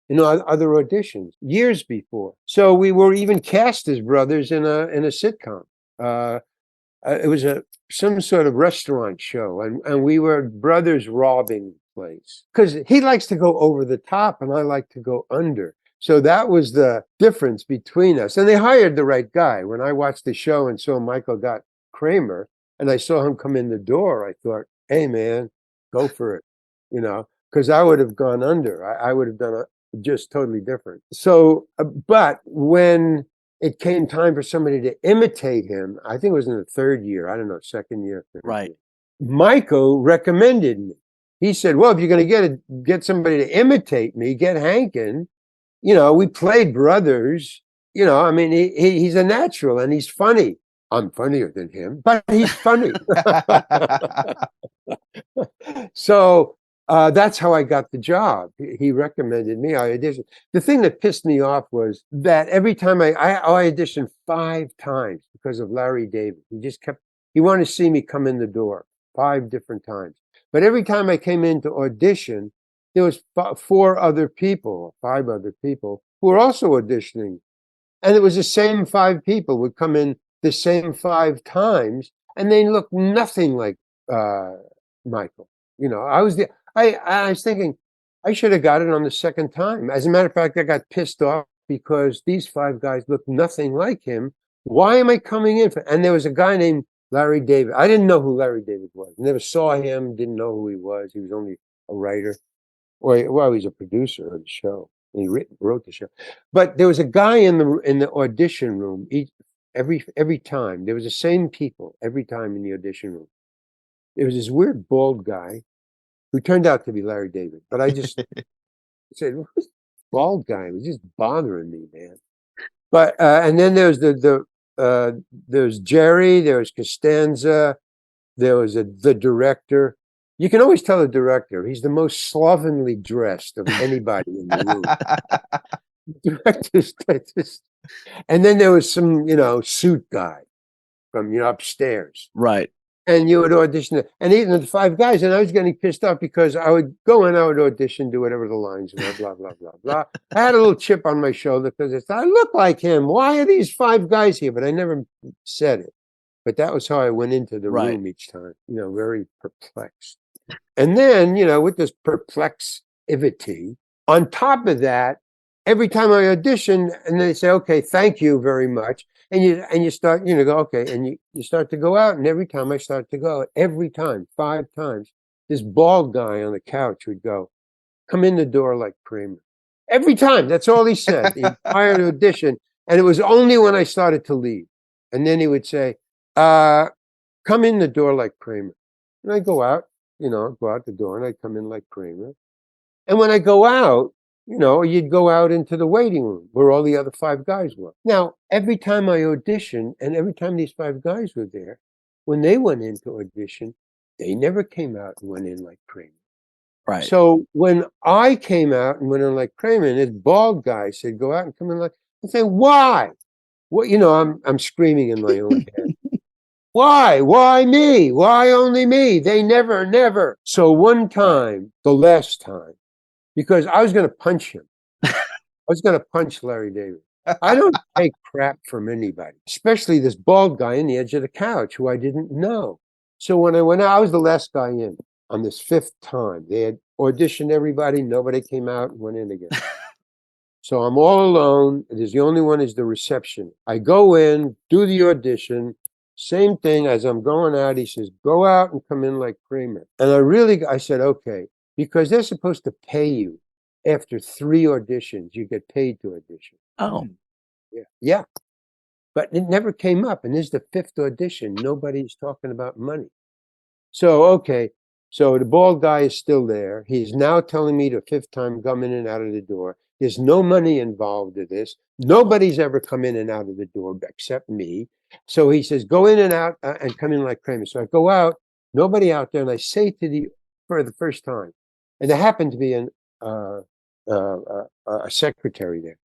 Other auditions years before. So we were even cast as brothers in a sitcom. It was some sort of restaurant show, and we were brothers robbing the place, because he likes to go over the top and I like to go under. So that was the difference between us. And they hired the right guy. When I watched the show and saw Michael got Kramer, and I saw him come in the door, I thought, hey man, go for it, because I would have gone under. I would have done just totally different. So, but when it came time for somebody to imitate him, I think it was in the third year, I don't know, second year. Right. Michael recommended me. He said, well, if you're going to get somebody to imitate me, get Hankin. We played brothers. I mean, he's a natural and he's funny. I'm funnier than him, but he's funny. So, that's how I got the job. He recommended me. I auditioned. The thing that pissed me off was that every time I auditioned 5 times because of Larry David. He wanted to see me come in the door 5 different times. But every time I came in to audition, there was 4 other people, 5 other people who were also auditioning. And it was the same 5 people would come in the same 5 times, and they looked nothing like Michael. I was thinking I should have got it on the second time. As a matter of fact, I got pissed off because these 5 guys looked nothing like him. Why am I coming in? And there was a guy named Larry David. I didn't know who Larry David was. Never saw him, didn't know who he was. He was only a writer. Well, he's a producer of the show. He wrote the show. But there was a guy in the audition room every time. There was the same people every time in the audition room. There was this weird bald guy who turned out to be Larry David. But I just said, who's this bald guy? It was just bothering me, man. But and then there's there's Jerry, there was Costanza, there was the director. You can always tell the director, he's the most slovenly dressed of anybody in the room. Director's just, and then there was some, suit guy from, upstairs. Right. And you would audition, and even the 5 guys, and I was getting pissed off because I would go in, I would audition, do whatever the lines were, blah, blah, blah, blah. I had a little chip on my shoulder because I look like him. Why are these 5 guys here? But I never said it. But that was how I went into the room each time, very perplexed. And then, with this perplexivity, on top of that, every time I audition, and they say, okay, thank you very much. And you start, go, okay, and you start to go out, and every time I start to go, every time, 5 times, this bald guy on the couch would go, "Come in the door like Kramer." Every time. That's all he said. The entire audition. And it was only when I started to leave. And then he would say, "Come in the door like Kramer." And I'd go out, go out the door and I'd come in like Kramer. And when I go out, you'd go out into the waiting room where all the other 5 guys were. Now, every time I auditioned and every time these 5 guys were there, when they went into audition, they never came out and went in like Kramer. Right. So when I came out and went in like Kramer, and this bald guy said, "Go out and come in like," I say, "Why?" Well, I'm screaming in my own head. Why? Why me? Why only me? They never. So one time, the last time, because I was going to punch him. I was going to punch Larry David. I don't take crap from anybody, especially this bald guy on the edge of the couch who I didn't know. So when I went out, I was the last guy in on this 5th time. They had auditioned everybody. Nobody came out and went in again. So I'm all alone. There's the only one is the reception. I go in, do the audition. Same thing as I'm going out. He says, "Go out and come in like Kramer." And I said, okay, because they're supposed to pay you after 3 auditions. You get paid to audition. Oh. Yeah. But it never came up. And this is the 5th audition. Nobody's talking about money. So, okay. So the bald guy is still there. He's now telling me the 5th time come in and out of the door. There's no money involved in this. Nobody's ever come in and out of the door except me. So he says, "Go in and out and come in like Kramer." So I go out, nobody out there, and I say for the first time, and there happened to be a secretary there.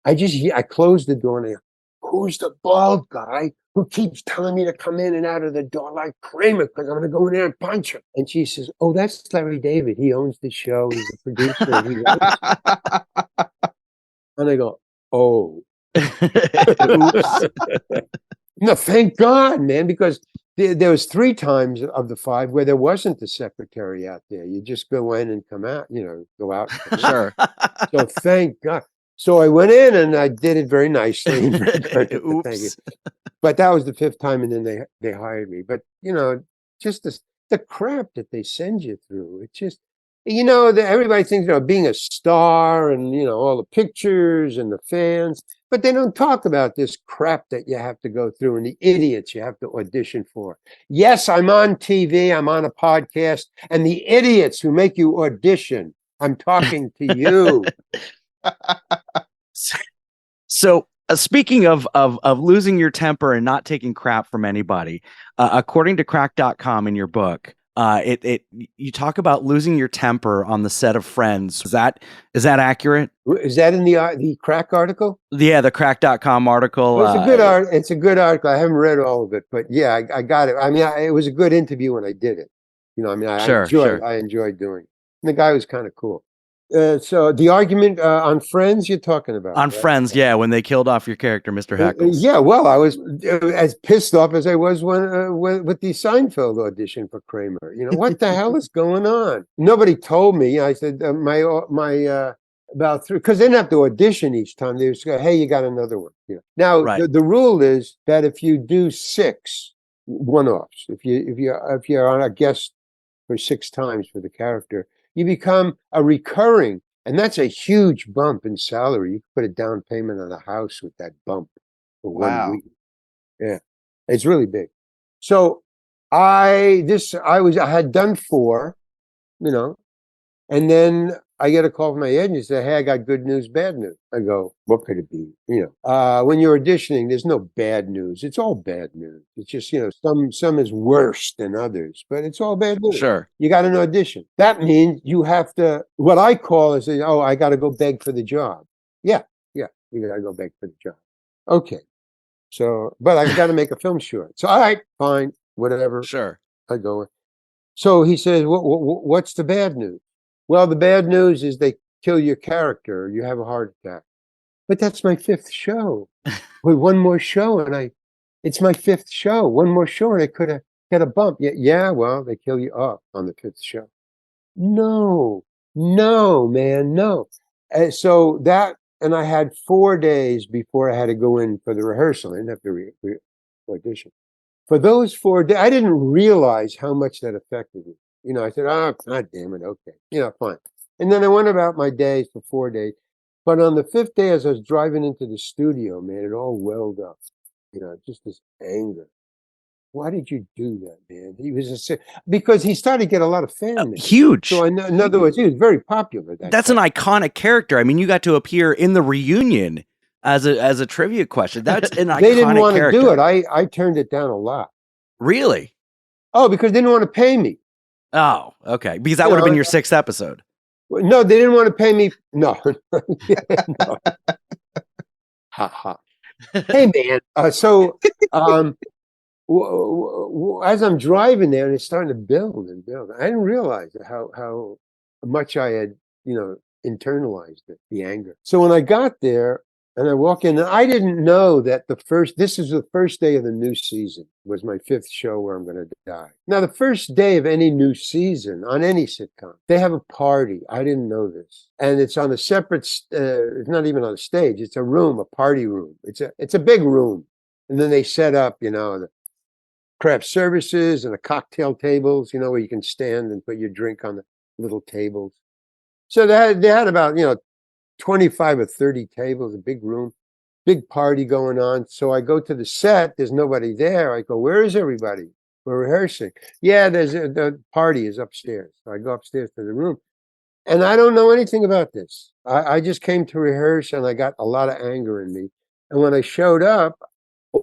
I closed the door and I go, "Who's the bald guy who keeps telling me to come in and out of the door like Kramer because I'm going to go in there and punch him?" And she says, "Oh, that's Larry David. He owns the show. He's the producer." And I go, "Oh." No, thank God, man, because there was 3 times of the 5 where there wasn't the secretary out there. You just go in and come out, go out. And come Sure. in. So thank God. So I went in and I did it very nicely. Thank you. But that was the 5th time, and then they hired me. But just the crap that they send you through. It's just everybody thinks being a star and all the pictures and the fans, but they don't talk about this crap that you have to go through and the idiots you have to audition for. Yes, I'm on TV, I'm on a podcast, and the idiots who make you audition, I'm talking to you. So speaking of losing your temper and not taking crap from anybody, according to crack.com in your book, you talk about losing your temper on the set of Friends. Is that accurate? Is that in the Crack article? Yeah, the crack.com article. Well, it's a good article. I haven't read all of it, but yeah, I got it. I mean, it was a good interview when I did it. I enjoyed doing it. And the guy was kind of cool. So the argument on Friends you're talking about? On right? Friends, yeah, when they killed off your character, Mr. Heckles. Yeah, well, I was as pissed off as I was with the Seinfeld audition for Kramer. What the hell is going on? Nobody told me. I said my about 3, because they didn't have to audition each time. They just go, "Hey, you got another one." Now right. the rule is that if you do 6 one-offs, if you're on a guest for 6 times for the character, you become a recurring, and that's a huge bump in salary. You can put a down payment on a house with that bump for 1 week. Yeah, it's really big. So I had done 4, and then I get a call from my agent and say, "Hey, I got good news, bad news." I go, "What could it be?" When you're auditioning, there's no bad news. It's all bad news. It's just, some is worse than others, but it's all bad news. Sure. You got an audition. That means you have to, what I call is, I got to go beg for the job. Yeah, you got to go beg for the job. Okay. So, but I got to make a film short. So, all right, fine, whatever. Sure. I go. So he says, "What's the bad news?" "Well, the bad news is they kill your character. You have a heart attack." But that's my 5th show. With one more show, and it's my 5th show. One more show, and I could have got a bump. Yeah. Well, they kill you off on the 5th show. No, man, no. So that, and I had 4 days before I had to go in for the rehearsal. I didn't have to audition. For those 4 days, I didn't realize how much that affected me. You know, I said, oh, God damn it. Okay. You know, fine. And then I went about my days for 4 days. But on the 5th day, as I was driving into the studio, man, it all welled up. You know, just this anger. Why did you do that, man? He was because he started to get a lot of fan mail. Huge. So in other words, he was very popular. That's an iconic character. I mean, you got to appear in the reunion as a trivia question. That's an iconic character. They didn't want to do it. I turned it down a lot. Really? Oh, because they didn't want to pay me. Oh, okay. Because that would have been your 6th episode. No, they didn't want to pay me. No. No. Ha ha. Hey, man. So as I'm driving there, and it's starting to build and build, I didn't realize how much I had, you know, internalized it, the anger. So when I got there and I walk in, and I didn't know that this is the first day of the new season. It was my 5th show where I'm going to die. Now, the first day of any new season on any sitcom, they have a party. I didn't know this. And it's on a separate, it's not even on a stage. It's a room, a party room. It's a big room. And then they set up, you know, the craft services and the cocktail tables, you know, where you can stand and put your drink on the little tables. So they had about, you know, 25 or 30 tables, a big room, big party going on. So I go to the set. There's nobody there. I go, where is everybody? We're rehearsing. Yeah, the party is upstairs. So I go upstairs to the room. And I don't know anything about this. I just came to rehearse, and I got a lot of anger in me. And when I showed up,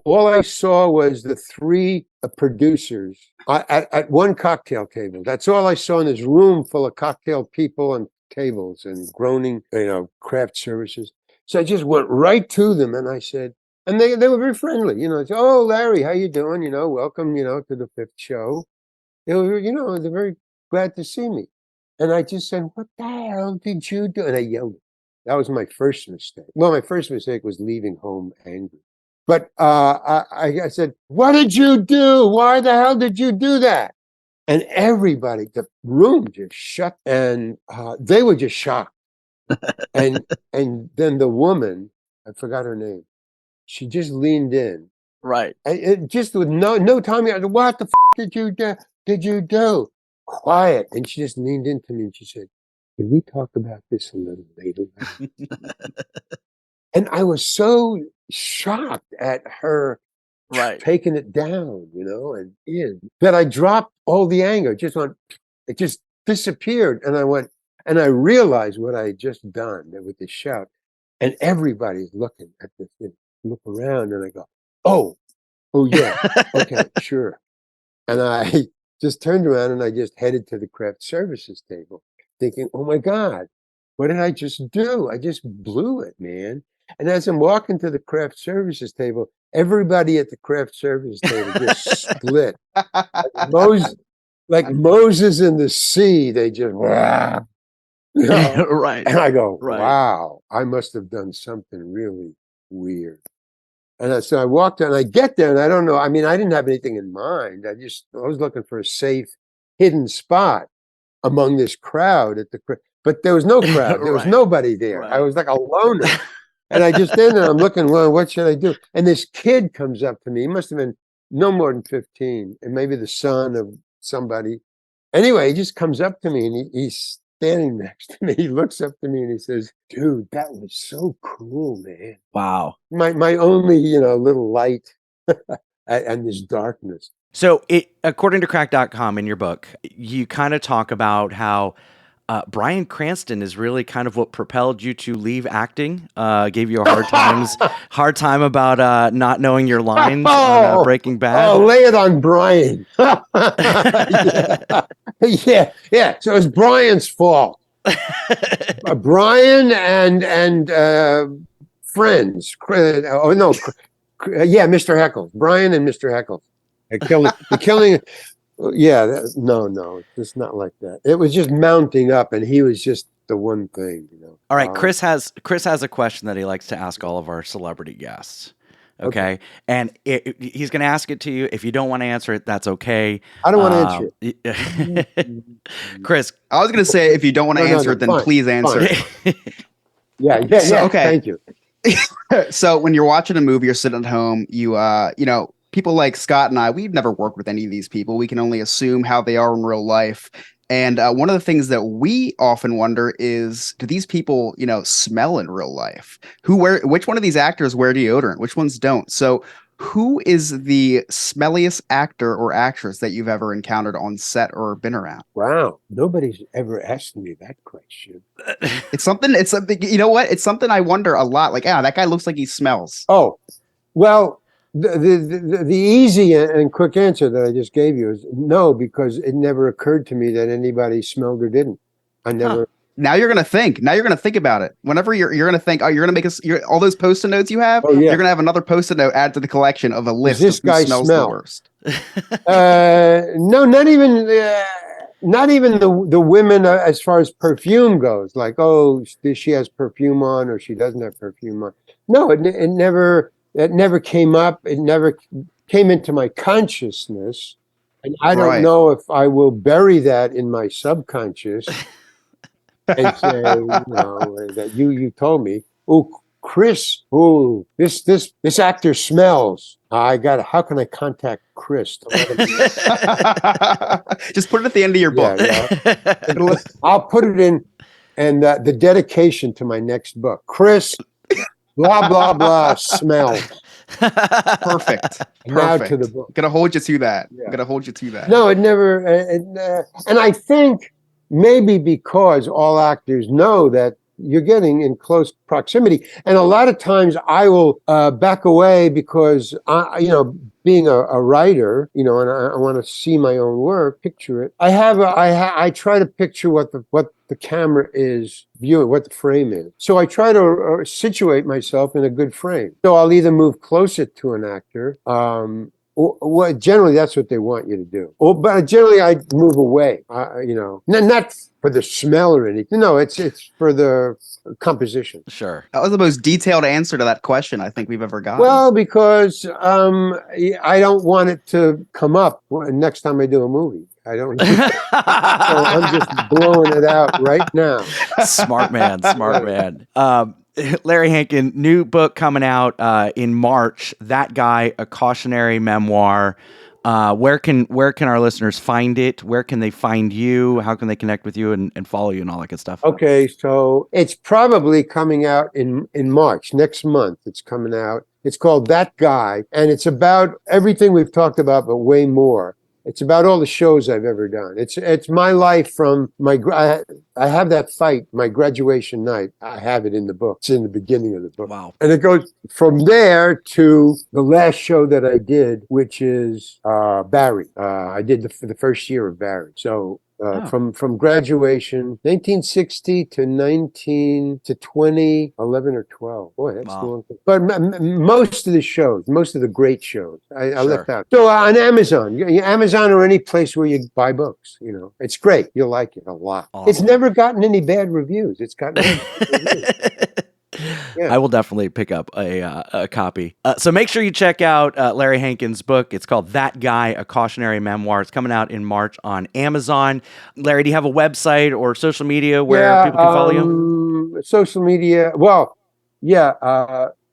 all I saw was the 3 producers at one cocktail table. That's all I saw in this room full of cocktail people and tables and groaning, you know, craft services. So I just went right to them, and I said, and they were very friendly, you know. Said, oh, Larry, how you doing? You know, welcome, you know, to the 5th show. They were, you know, they're very glad to see me. And I just said, what the hell did you do? And I yelled. That was my first mistake. Well, my first mistake was leaving home angry. But I said, what did you do? Why the hell did you do that? And everybody, the room just shut, and they were just shocked. and then the woman, I forgot her name, she just leaned in. Right. Just with no time. What the f*** did you do? Quiet. And she just leaned into me and she said, can we talk about this a little later? And I was so shocked at her taking it down, you know, and that I dropped all the anger. It just disappeared. And I went, and I realized what I had just done with the shout. And everybody's looking at this, look around, and I go, oh yeah, okay, sure. And I just turned around and I just headed to the craft services table, thinking, oh my God, what did I just do? I just blew it, man. And as I'm walking to the craft services table, everybody at the craft services table just split. Like Moses in the sea, they just, wow. You know? Right. And I go, wow, I must have done something really weird. And so I walked and I get there, and I don't know. I mean, I didn't have anything in mind. I was looking for a safe, hidden spot among this crowd but there was no crowd. There was nobody there. I was like a loner. And I just stand there, I'm looking, well, what should I do? And this kid comes up to me. He must have been no more than 15, and maybe the son of somebody. Anyway, he just comes up to me, and he's standing next to me. He looks up to me and he says, dude, that was so cool, man. Wow. My only, you know, little light and this darkness. So according to crack.com in your book, you kind of talk about how Bryan Cranston is really kind of what propelled you to leave acting, gave you a hard time about not knowing your lines on Breaking Bad. Oh, lay it on Bryan. Yeah. So it's Bryan's fault. Bryan and friends. Mr. Heckles. Bryan and Mr. Heckles. The killing. Yeah, no, it's not like that. It was just mounting up, and he was just the one thing, you know. All right, Chris has a question that he likes to ask all of our celebrity guests. Okay. And he's going to ask it to you. If you don't want to answer it, that's okay. I don't want to answer it. Chris, I was going to say, if you don't want to answer it, then fine, please answer it. Yeah. Okay. Thank you. So when you're watching a movie, you're sitting at home, people people like Scott and I, we've never worked with any of these people. We can only assume how they are in real life. And one of the things that we often wonder is, do these people, smell in real life? Which one of these actors wear deodorant? Which ones don't? So who is the smelliest actor or actress that you've ever encountered on set or been around? Wow. Nobody's ever asked me that question. It's something, you know what? It's something I wonder a lot. Like, that guy looks like he smells. Oh, well, the easy and quick answer that I just gave you is no, because it never occurred to me that anybody smelled or didn't. I never. Huh. Now you're gonna think. Now you're gonna think about it. Whenever you're gonna think, you're gonna make all those post-it notes you have. Oh, yeah. You're gonna have another post-it note added to the collection of a list Does this of who guy smells smell? the worst. No, not even the women as far as perfume goes. Like, oh, she has perfume on or she doesn't have perfume on. No, it never came up. It never came into my consciousness, and I don't know if I will bury that in my subconscious. And say, that you told me, oh, Chris, oh, this actor smells. How can I contact Chris to let him Just put it at the end of your book. Yeah. I'll put it in, and the dedication to my next book. Chris, blah, blah, blah, smells. Perfect. Now to the book. Gonna hold you to that. Yeah. Gonna hold you to that. No, it never, and I think, maybe because all actors know that you're getting in close proximity. And a lot of times I will back away because, being a writer, and I want to see my own work, picture it. I try to picture what the camera is viewing, what the frame is. So I try to situate myself in a good frame. So I'll either move closer to an actor, well, generally, that's what they want you to do. But generally, I move away. Not for the smell or anything. No, it's for the composition. Sure. That was the most detailed answer to that question I think we've ever gotten. Well, because I don't want it to come up next time I do a movie. I don't. So I'm just blowing it out right now. Smart man. Larry Hankin, new book coming out in March. That Guy, a cautionary memoir. Where can our listeners find it? Where can they find you? How can they connect with you and follow you and all that good stuff? Okay, so it's probably coming out in March, next month. It's coming out. It's called That Guy, and it's about everything we've talked about, but way more. It's about all the shows I've ever done. It's my life from I have that fight, my graduation night. I have it in the book. It's in the beginning of the book. Wow. And it goes from there to the last show that I did, which is Barry. I did the first year of Barry. So from graduation, 1960 to 2011 or 12. Boy, that's long. But most of the shows, most of the great shows, I left out. So on Amazon or any place where you buy books, it's great. You'll like it a lot. Awesome. It's never gotten any bad reviews. It's gotten any bad reviews. Yeah. I will definitely pick up a copy. So make sure you check out Larry Hankin's book. It's called That Guy, a cautionary memoir. It's coming out in March on Amazon. Larry, do you have a website or social media where people can follow you? Social media. Well,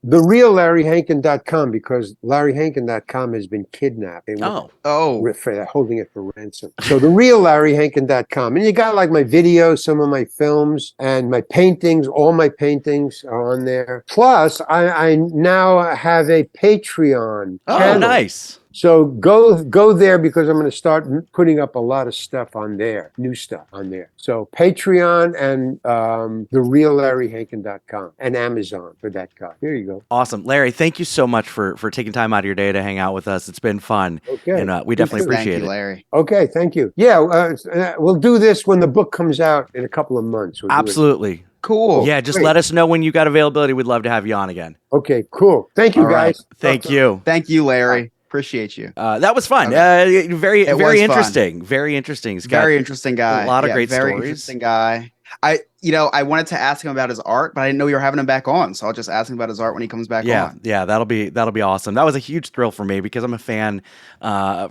TheRealLarryHankin.com, because LarryHankin.com has been kidnapped. They're holding it for ransom. So TheRealLarryHankin.com. And you got like my videos, some of my films, and my paintings. All my paintings are on there. Plus, I now have a Patreon channel. Nice. So go there, because I'm going to start putting up a lot of stuff on there, new stuff on there. So Patreon and TheRealLarryHankin.com and Amazon for That Guy. Here you go. Awesome. Larry, thank you so much for taking time out of your day to hang out with us. It's been fun. Okay. And we definitely appreciate Thank you, it. Larry. Okay, thank you. Yeah, we'll do this when the book comes out in a couple of months. Absolutely. Cool. Yeah, just Great. let us know when you got availability. We'd love to have you on again. Okay, cool. Thank you, All right. guys. Thank you. Thank you, Larry. Appreciate you. That was fun. Okay. Very It was interesting. fun. Very interesting. He's got Very interesting guy. a lot of great very stories. interesting guy. I wanted to ask him about his art, but I didn't know you were having him back on. So I'll just ask him about his art when he comes back on. Yeah, that'll be awesome. That was a huge thrill for me because I'm a fan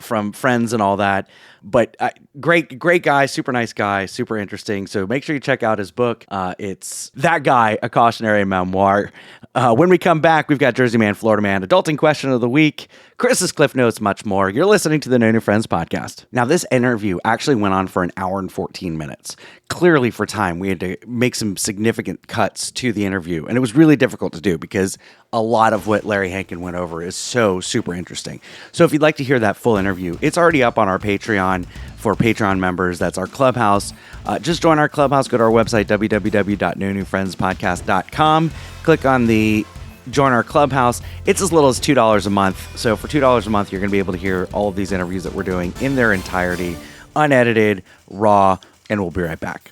from Friends and all that. But great guy, super nice guy, super interesting. So make sure you check out his book. It's That Guy, A Cautionary Memoir. When we come back, we've got Jersey Man, Florida Man, Adulting Question of the Week, Chris's Cliff Notes, much more. You're listening to the No New Friends podcast. Now, this interview actually went on for an hour and 14 minutes. Clearly, for time, we had to make some significant cuts to the interview. And it was really difficult to do because a lot of what Larry Hankin went over is so super interesting. So if you'd like to hear that full interview, it's already up on our Patreon for Patreon members. That's our Clubhouse. Just join our Clubhouse. Go to our website, www.nonewfriendspodcast.com. Click on the Join Our Clubhouse. It's as little as $2 a month. So for $2 a month, you're going to be able to hear all of these interviews that we're doing in their entirety, unedited, raw, and we'll be right back.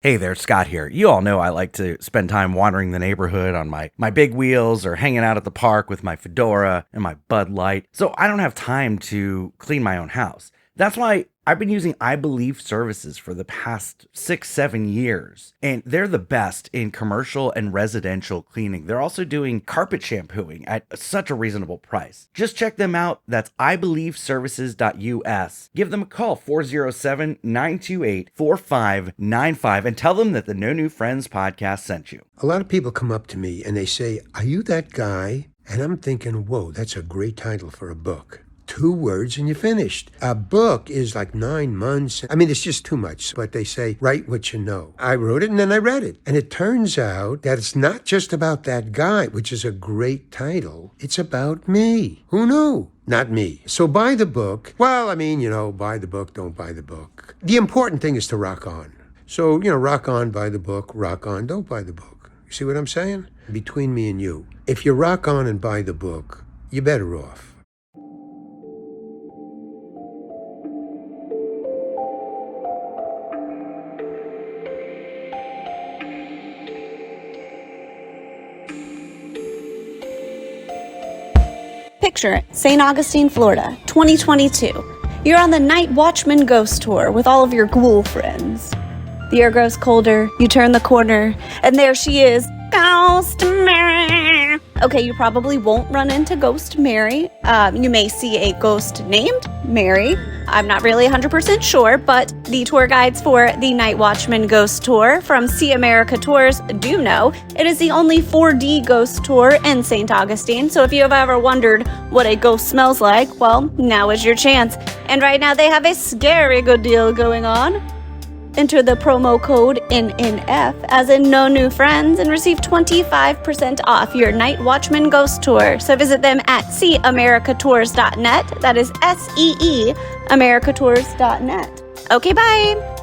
Hey there, Scott here. You all know I like to spend time wandering the neighborhood on my big wheels or hanging out at the park with my fedora and my Bud Light. So I don't have time to clean my own house. That's why I've been using I Believe services for the past 6-7 years, and they're the best in commercial and residential cleaning. They're also doing carpet shampooing at such a reasonable price. Just check them out. That's ibelieveservices.us. Give them a call, 407-928-4595, and tell them that the No New Friends podcast sent you. A lot of people come up to me and they say, "Are you that guy?" And I'm thinking, whoa, that's a great title for a book. 2 words and you're finished. A book is like 9 months. I mean, it's just too much. But they say, write what you know. I wrote it and then I read it. And it turns out that it's not just about that guy, which is a great title. It's about me. Who knew? Not me. So buy the book. Well, I mean, buy the book, don't buy the book. The important thing is to rock on. So, rock on, buy the book, rock on, don't buy the book. You see what I'm saying? Between me and you, if you rock on and buy the book, you're better off. Picture it, St. Augustine, Florida, 2022. You're on the Night Watchman Ghost Tour with all of your ghoul friends. The air grows colder, you turn the corner, and there she is, Ghost Mary. Okay, you probably won't run into Ghost Mary. You may see a ghost named Mary. I'm not really 100% sure, but the tour guides for the Night Watchman Ghost Tour from See America Tours do know it is the only 4D ghost tour in St. Augustine. So if you have ever wondered what a ghost smells like, well, now is your chance. And right now they have a scary good deal going on. Enter the promo code NNF, as in No New Friends, and receive 25% off your Night Watchman Ghost Tour. So visit them at seeamericatours.net. That is SEE americatours.net. Okay, bye.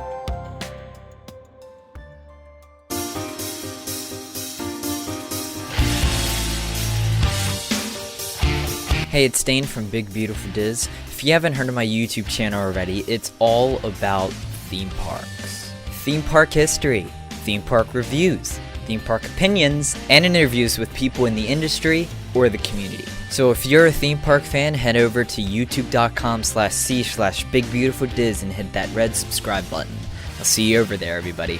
Hey, it's Dane from Big Beautiful Diz. If you haven't heard of my YouTube channel already, it's all about theme parks, theme park history, theme park reviews, theme park opinions, and interviews with people in the industry or the community. So if you're a theme park fan, head over to youtube.com/c/bigbeautifuldiz and hit that red subscribe button. I'll see you over there, everybody.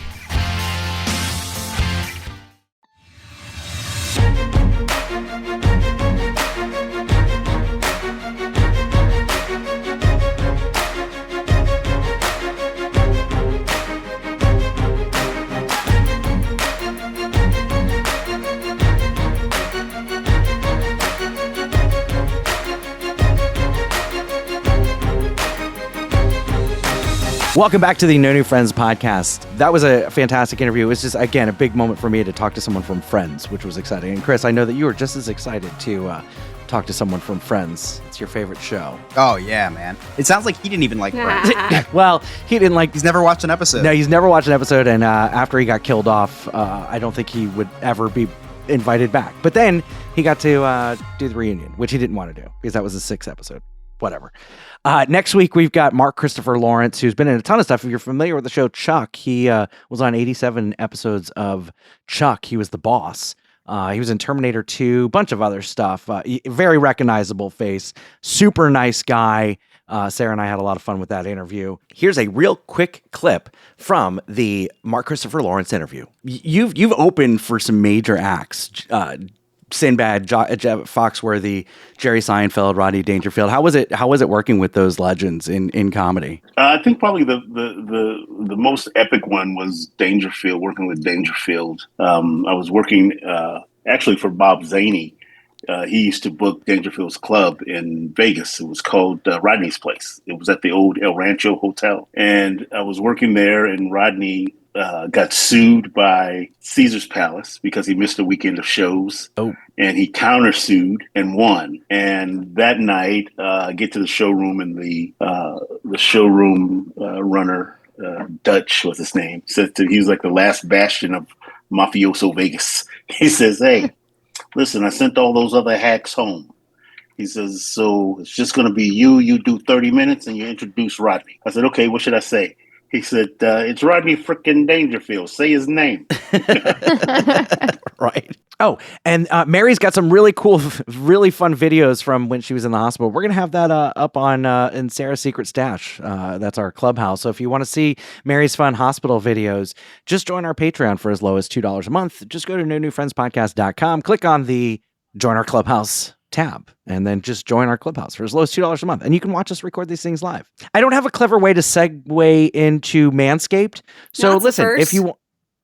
Welcome back to the No New Friends podcast. That was a fantastic interview. It was just, again, a big moment for me to talk to someone from Friends, which was exciting. And Chris, I know that you were just as excited to talk to someone from Friends. It's your favorite show. Oh, yeah, man. It sounds like he didn't even like Friends. Well, he didn't like... He's never watched an episode. No, he's never watched an episode. And after he got killed off, I don't think he would ever be invited back. But then he got to do the reunion, which he didn't want to do because that was the 6th episode. Whatever. Next week, we've got Mark Christopher Lawrence, who's been in a ton of stuff. If you're familiar with the show Chuck, he was on 87 episodes of Chuck. He was the boss. He was in Terminator 2, a bunch of other stuff. Very recognizable face. Super nice guy. Sarah and I had a lot of fun with that interview. Here's a real quick clip from the Mark Christopher Lawrence interview. You've opened for some major acts. Sinbad, Jeff Foxworthy, Jerry Seinfeld, Rodney Dangerfield. How was it working with those legends in comedy? I think probably the most epic one was Dangerfield. Working with Dangerfield, I was working actually for Bob Zaney. He used to book Dangerfield's club in Vegas. It was called Rodney's Place. It was at the old El Rancho Hotel, and I was working there. And Rodney got sued by Caesar's Palace because he missed a weekend of shows. Oh. And he countersued and won. And that night, I get to the showroom, and the showroom runner, Dutch was his name, said he was like the last bastion of mafioso Vegas. He says, "Hey, listen, I sent all those other hacks home." He says, "So it's just going to be you do 30 minutes and you introduce Rodney." I said, "Okay, what should I say?" He said, "It's Rodney frickin' Dangerfield. Say his name." Right. Oh, and Mary's got some really cool, really fun videos from when she was in the hospital. We're going to have that up on in Sarah's Secret Stash. That's our clubhouse. So if you want to see Mary's fun hospital videos, just join our Patreon for as low as $2 a month. Just go to nonewfriendspodcast.com, click on the Join Our Clubhouse tab, and then just join our clubhouse for as low as $2 a month. And you can watch us record these things live. I don't have a clever way to segue into Manscaped. So listen, if you want,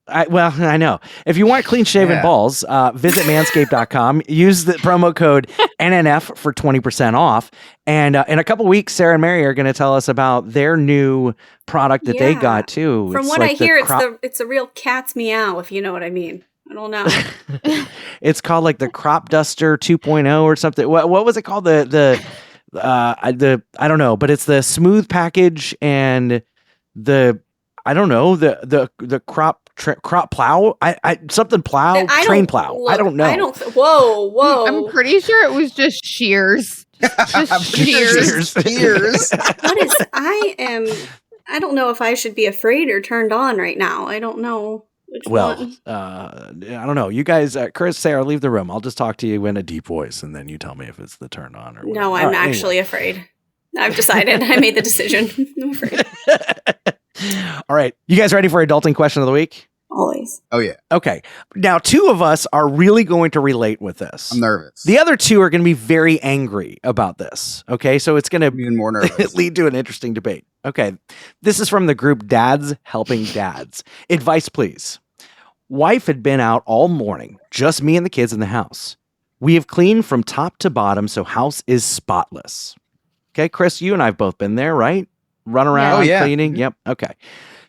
I know. If you want clean shaven balls, visit manscaped.com. Use the promo code NNF for 20% off. And in a couple weeks, Sarah and Mary are going to tell us about their new product that they got too. From what I hear, it's a real cat's meow, if you know what I mean. I don't know. It's called like the Crop Duster 2.0 or something. What was it called? I don't know, but it's the smooth package and the crop plow. Something plow, train plow. Look, I don't know. Whoa. I'm pretty sure it was just shears. Just shears. I don't know if I should be afraid or turned on right now. I don't know. I don't know. You guys, Chris, Sarah, leave the room. I'll just talk to you in a deep voice, and then you tell me if it's the turn on or whatever. No, I'm actually afraid. I've decided. I made the decision. I'm afraid. All right. You guys ready for Adulting Question of the Week? Always. Oh, yeah. Okay. Now, two of us are really going to relate with this. I'm nervous. The other two are going to be very angry about this. Okay. So it's going to even more nervous. Lead to an interesting debate. Okay. This is from the group Dads Helping Dads. Advice, please. Wife had been out all morning, just me and the kids in the house. We have cleaned from top to bottom, so house is spotless. Okay, Chris, you and I have both been there, right? Run around cleaning. Yep. Okay.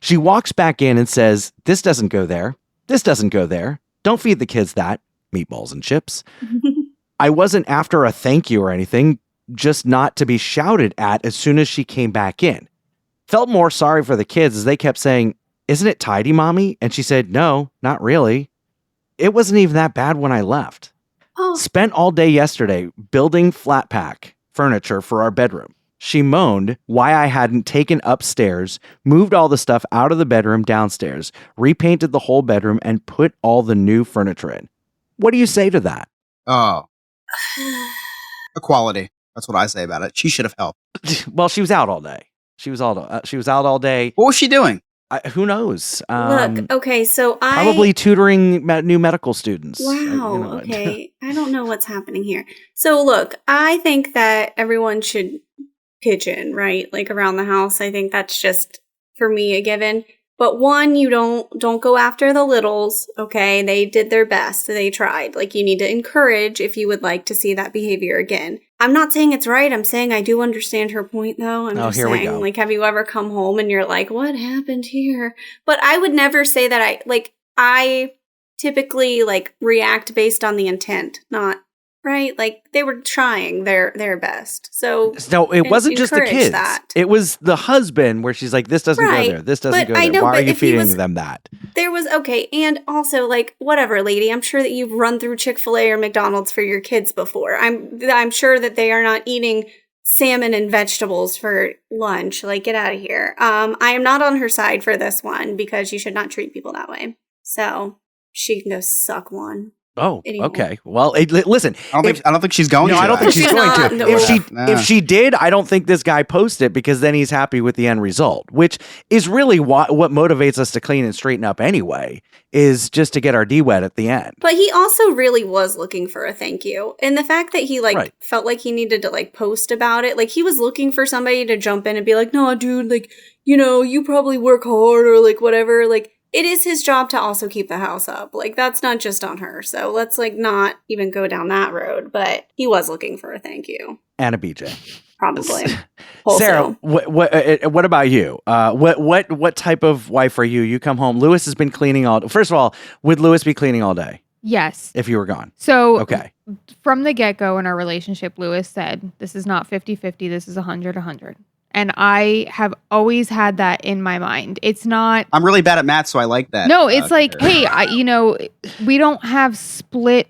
She walks back in and says, "This doesn't go there. This doesn't go there. Don't feed the kids that. Meatballs and chips." I wasn't after a thank you or anything, just not to be shouted at as soon as she came back in. Felt more sorry for the kids as they kept saying, "Isn't it tidy, Mommy?" And she said, "No, not really. It wasn't even that bad when I left." Spent all day yesterday building flat pack furniture for our bedroom. She moaned why I hadn't taken upstairs, moved all the stuff out of the bedroom downstairs, repainted the whole bedroom, and put all the new furniture in. What do you say to that? Oh. Equality. That's what I say about it. She should have helped. Well, she was out all day. She was out all day. What was she doing? Who knows? Look, okay, so probably tutoring new medical students. Wow. Okay. I don't know what's happening here. So look, I think that everyone should pitch in, right? Like around the house. I think that's just for me a given. But one, you don't go after the littles, okay? They did their best. They tried. Like, you need to encourage if you would like to see that behavior again. I'm not saying it's right. I'm saying I do understand her point, though. I'm just saying, like, have you ever come home and you're like, what happened here? But I would never say that I typically, like, react based on the intent, not, right? Like, they were trying their best. So it wasn't just the kids. It was the husband where she's like, this doesn't go there. This doesn't go there. Why are you feeding them that? There was, okay. And also, like, whatever, lady, I'm sure that you've run through Chick-fil-A or McDonald's for your kids before. I'm sure that they are not eating salmon and vegetables for lunch. Like, get out of here. I am not on her side for this one because you should not treat people that way. So she can go suck one. Oh, anymore. okay. Well, listen. I don't think she's going No, to. I don't think she's going not, to. no. If she did, I don't think this guy posted it because then he's happy with the end result, which is really what motivates us to clean and straighten up anyway, is just to get our D wet at the end. But he also really was looking for a thank you. And the fact that he felt like he needed to post about it, he was looking for somebody to jump in and be like, no, dude, you probably work hard or whatever. It is his job to also keep the house up. That's not just on her. So let's not even go down that road. But he was looking for a thank you. And a BJ. Probably. Sarah, what about you? What type of wife are you? You come home. Lewis has been cleaning First of all, would Lewis be cleaning all day Yes. if you were gone? So Okay. from the get-go in our relationship, Lewis said, this is not 50-50, this is 100-100. And I have always had that in my mind. It's not... I'm really bad at math, so I like that. No, it's hey, we don't have split,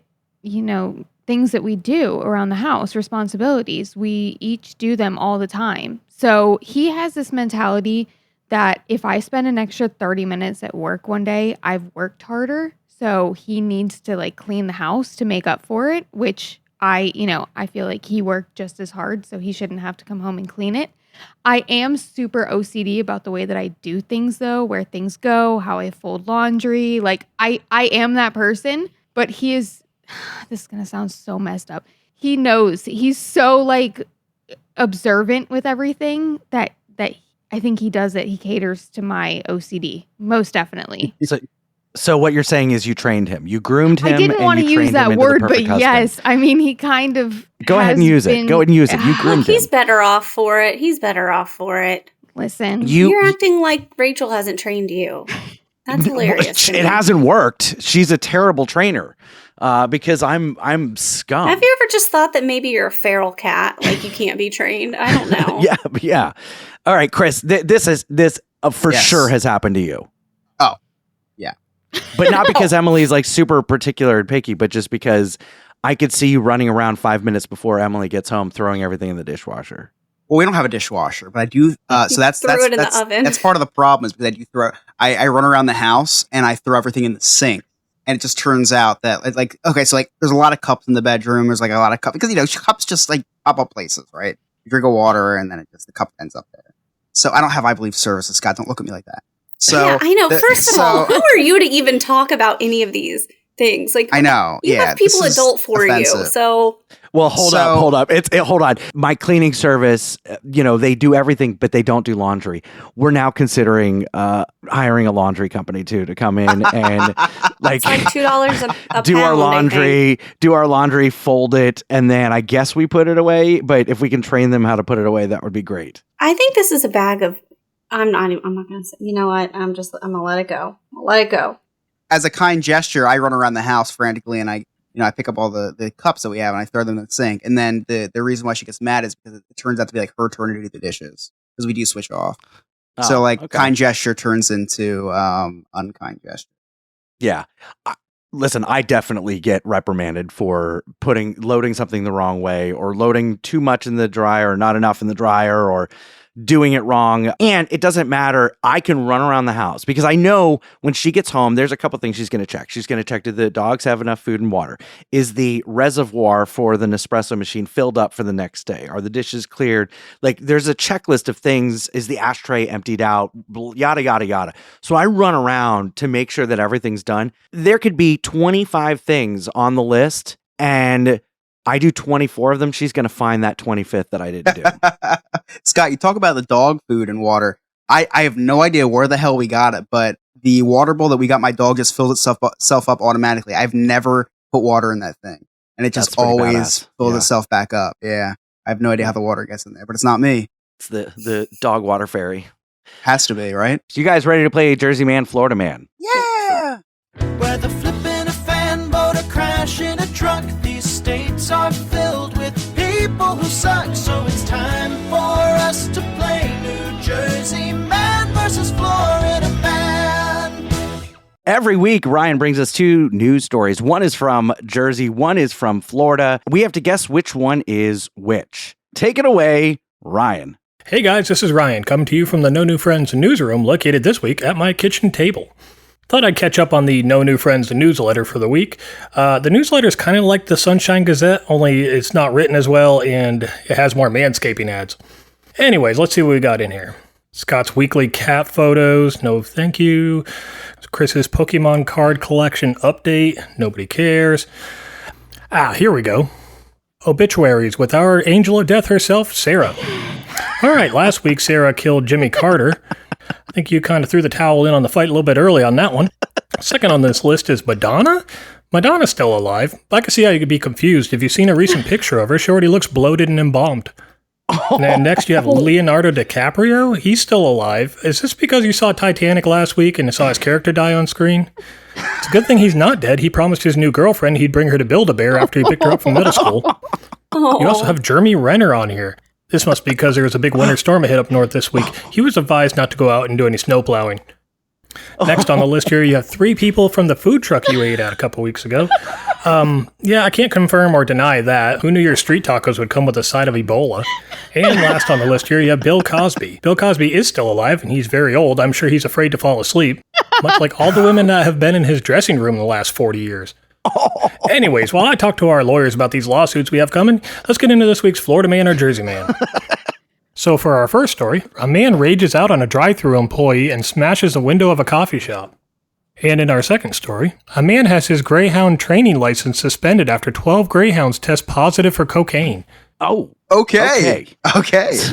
things that we do around the house, responsibilities. We each do them all the time. So he has this mentality that if I spend an extra 30 minutes at work one day, I've worked harder. So he needs to clean the house to make up for it, which I feel like he worked just as hard, so he shouldn't have to come home and clean it. I am super OCD about the way that I do things, though, where things go, how I fold laundry. I am that person, but he is, this is going to sound so messed up. He knows, he's so observant with everything that I think he does it. He caters to my OCD, most definitely. So what you're saying is you trained him. You groomed him. I didn't want to use that word, but yes. I mean, he kind of Go ahead and use it. Go ahead and use it. You groomed him. He's better off for it. Listen. You're acting like Rachel hasn't trained you. That's hilarious. It hasn't worked. She's a terrible trainer because I'm scum. Have you ever just thought that maybe you're a feral cat? You can't be trained? I don't know. Yeah. All right, Chris, this for sure has happened to you. Oh, yeah. But not because Emily's super particular and picky, but just because I could see you running around 5 minutes before Emily gets home, throwing everything in the dishwasher. Well, we don't have a dishwasher, but I do. So that's it in the oven. That's part of the problem is because I do throw. I run around the house and I throw everything in the sink, and it just turns out that there's a lot of cups in the bedroom. There's a lot of cups because cups just pop up places, right? You drink a water and then the cup ends up there. So I don't have, I believe, services. Scott, don't look at me like that. So yeah, I know. First of all, who are you to even talk about any of these things? I know. You have people adult for offensive. You. So well, hold up. Hold on. My cleaning service, they do everything, but they don't do laundry. We're now considering hiring a laundry company too to come in and it's $2 a do pound, our laundry, fold it, and then I guess we put it away. But if we can train them how to put it away, that would be great. I think this is a bag of. I'm not going to say. You know what? I'm going to let it go. Let it go. As a kind gesture, I run around the house frantically and I pick up all the cups that we have and I throw them in the sink. And then the reason why she gets mad is because it turns out to be her turn to do the dishes because we do switch off. Kind gesture turns into unkind gesture. Yeah. Listen, I definitely get reprimanded for loading something the wrong way or loading too much in the dryer or not enough in the dryer or doing it wrong. And it doesn't matter. I can run around the house because I know when she gets home, there's a couple things she's going to check. She's going to check, do the dogs have enough food and water? Is the reservoir for the Nespresso machine filled up for the next day? Are the dishes cleared? There's a checklist of things. Is the ashtray emptied out? Yada, yada, yada. So I run around to make sure that everything's done. There could be 25 things on the list and I do 24 of them. She's going to find that 25th that I didn't do. Scott, you talk about the dog food and water. I have no idea where the hell we got it, but the water bowl that we got my dog just filled itself up automatically. I've never put water in that thing. And it just always fills itself back up. Yeah. I have no idea how the water gets in there, but it's not me. It's the dog water fairy. Has to be, right? So you guys ready to play Jersey Man, Florida Man? Yeah! Whether flipping a fan boat or crashing a truck, these states are filled with people who suck. So it's time for us to play New Jersey Man versus Florida Man. Every week, Ryan brings us two news stories. One is from Jersey, one is from Florida. We have to guess which one is which. Take it away, Ryan. Hey guys, this is Ryan coming to you from the No New Friends newsroom located this week at my kitchen table. Thought I'd catch up on the No New Friends newsletter for the week. The newsletter is kind of like the Sunshine Gazette, only it's not written as well and it has more manscaping ads. Anyways, let's see what we got in here. Scott's weekly cat photos, no thank you. Chris's Pokemon card collection update, nobody cares. Here we go. Obituaries with our angel of death herself, Sarah. All right, last week Sarah killed Jimmy Carter. I think you kind of threw the towel in on the fight a little bit early on that one. Second on this list is Madonna. Madonna's still alive. I can see how you could be confused. If you've seen a recent picture of her, she already looks bloated and embalmed. And then next you have Leonardo DiCaprio. He's still alive. Is this because you saw Titanic last week and saw his character die on screen? It's a good thing he's not dead. He promised his new girlfriend he'd bring her to Build-A-Bear after he picked her up from middle school. You also have Jeremy Renner on here. This must be because there was a big winter storm hit up north this week. He was advised not to go out and do any snow plowing. Next on the list here, you have 3 people from the food truck you ate at a couple weeks ago. Yeah, I can't confirm or deny that. Who knew your street tacos would come with a side of Ebola? And last on the list here, you have Bill Cosby. Bill Cosby is still alive, and he's very old. I'm sure he's afraid to fall asleep, much like all the women that have been in his dressing room in the last 40 years. Anyways, while I talk to our lawyers about these lawsuits we have coming, let's get into this week's Florida Man or Jersey Man. So for our first story, a man rages out on a drive-thru employee and smashes the window of a coffee shop. And in our second story, a man has his Greyhound training license suspended after 12 Greyhounds test positive for cocaine. Oh, Okay.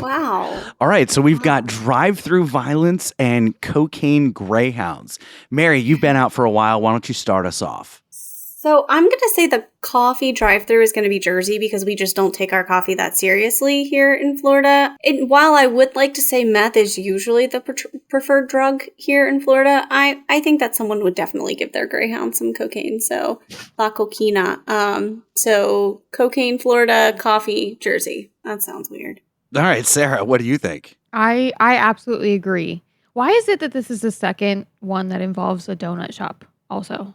Wow. All right, so we've got drive-through violence and cocaine greyhounds. Mary, you've been out for a while. Why don't you start us off? So I'm going to say the coffee drive-thru is going to be Jersey because we just don't take our coffee that seriously here in Florida. And while I would like to say meth is usually the preferred drug here in Florida, I think that someone would definitely give their Greyhound some cocaine. So La Coquina. So cocaine, Florida, coffee, Jersey. That sounds weird. All right, Sarah, what do you think? I absolutely agree. Why is it that this is the second one that involves a donut shop also?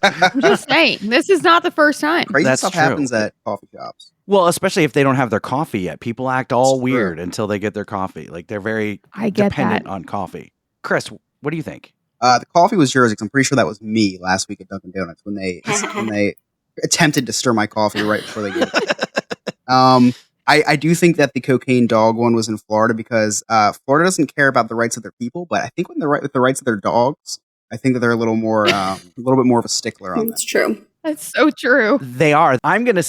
I'm just saying, this is not the first time. Crazy stuff happens at coffee shops. Well, especially if they don't have their coffee yet. People act all weird until they get their coffee. Like they're very dependent on coffee. Chris, what do you think? The coffee was Jersey, 'cause I'm pretty sure that was me last week at Dunkin' Donuts when they attempted to stir my coffee right before they gave it. I do think that the cocaine dog one was in Florida because Florida doesn't care about the rights of their people, but I think when they're right with the rights of their dogs, I think that they're a little more, a little bit more of a stickler on that. It's true. That's so true. They are. I'm gonna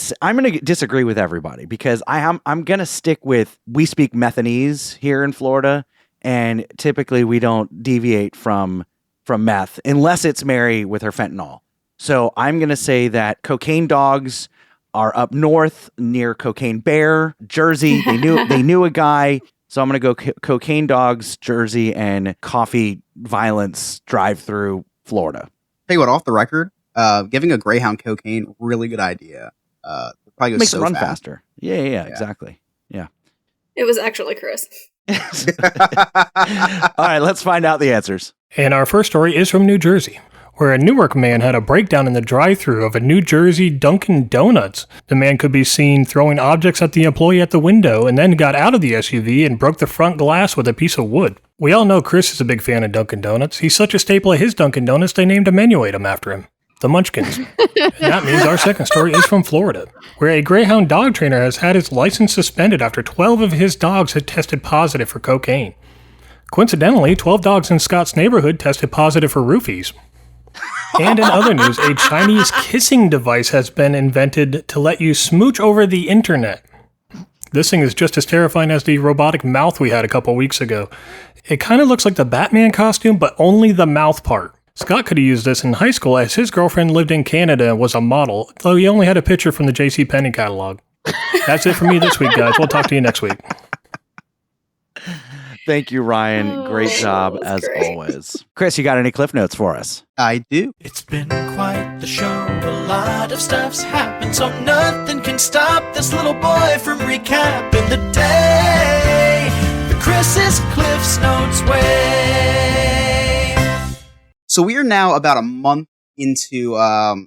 disagree with everybody because I'm gonna stick with we speak Methanese here in Florida, and typically we don't deviate from meth unless it's Mary with her fentanyl. So I'm gonna say that cocaine dogs are up north near Cocaine Bear, Jersey. They knew a guy. So I'm going to go cocaine dogs, Jersey, and coffee violence drive-through Florida. Tell you what, off the record, giving a Greyhound cocaine, really good idea. Probably goes Makes so it run fast. faster. Yeah, exactly. Yeah. It was actually Chris. All right, let's find out the answers. And our first story is from New Jersey, where a Newark man had a breakdown in the drive-thru of a New Jersey Dunkin' Donuts. The man could be seen throwing objects at the employee at the window and then got out of the SUV and broke the front glass with a piece of wood. We all know Chris is a big fan of Dunkin' Donuts. He's such a staple at his Dunkin' Donuts, they named a menu item after him. The Munchkins. And that means our second story is from Florida, where a Greyhound dog trainer has had his license suspended after 12 of his dogs had tested positive for cocaine. Coincidentally, 12 dogs in Scott's neighborhood tested positive for roofies. And in other news, a Chinese kissing device has been invented to let you smooch over the internet. This thing is just as terrifying as the robotic mouth we had a couple weeks ago. It kind of looks like the Batman costume, but only the mouth part. Scott could have used this in high school as his girlfriend lived in Canada and was a model, though he only had a picture from the JCPenney catalog. That's it for me this week, guys. We'll talk to you next week. Thank you, Ryan. Great job, as always. Chris, you got any Cliff Notes for us? I do. It's been quite the show. A lot of stuff's happened, so nothing can stop this little boy from recapping the day the Chris's Cliff Notes way. So we are now about a month into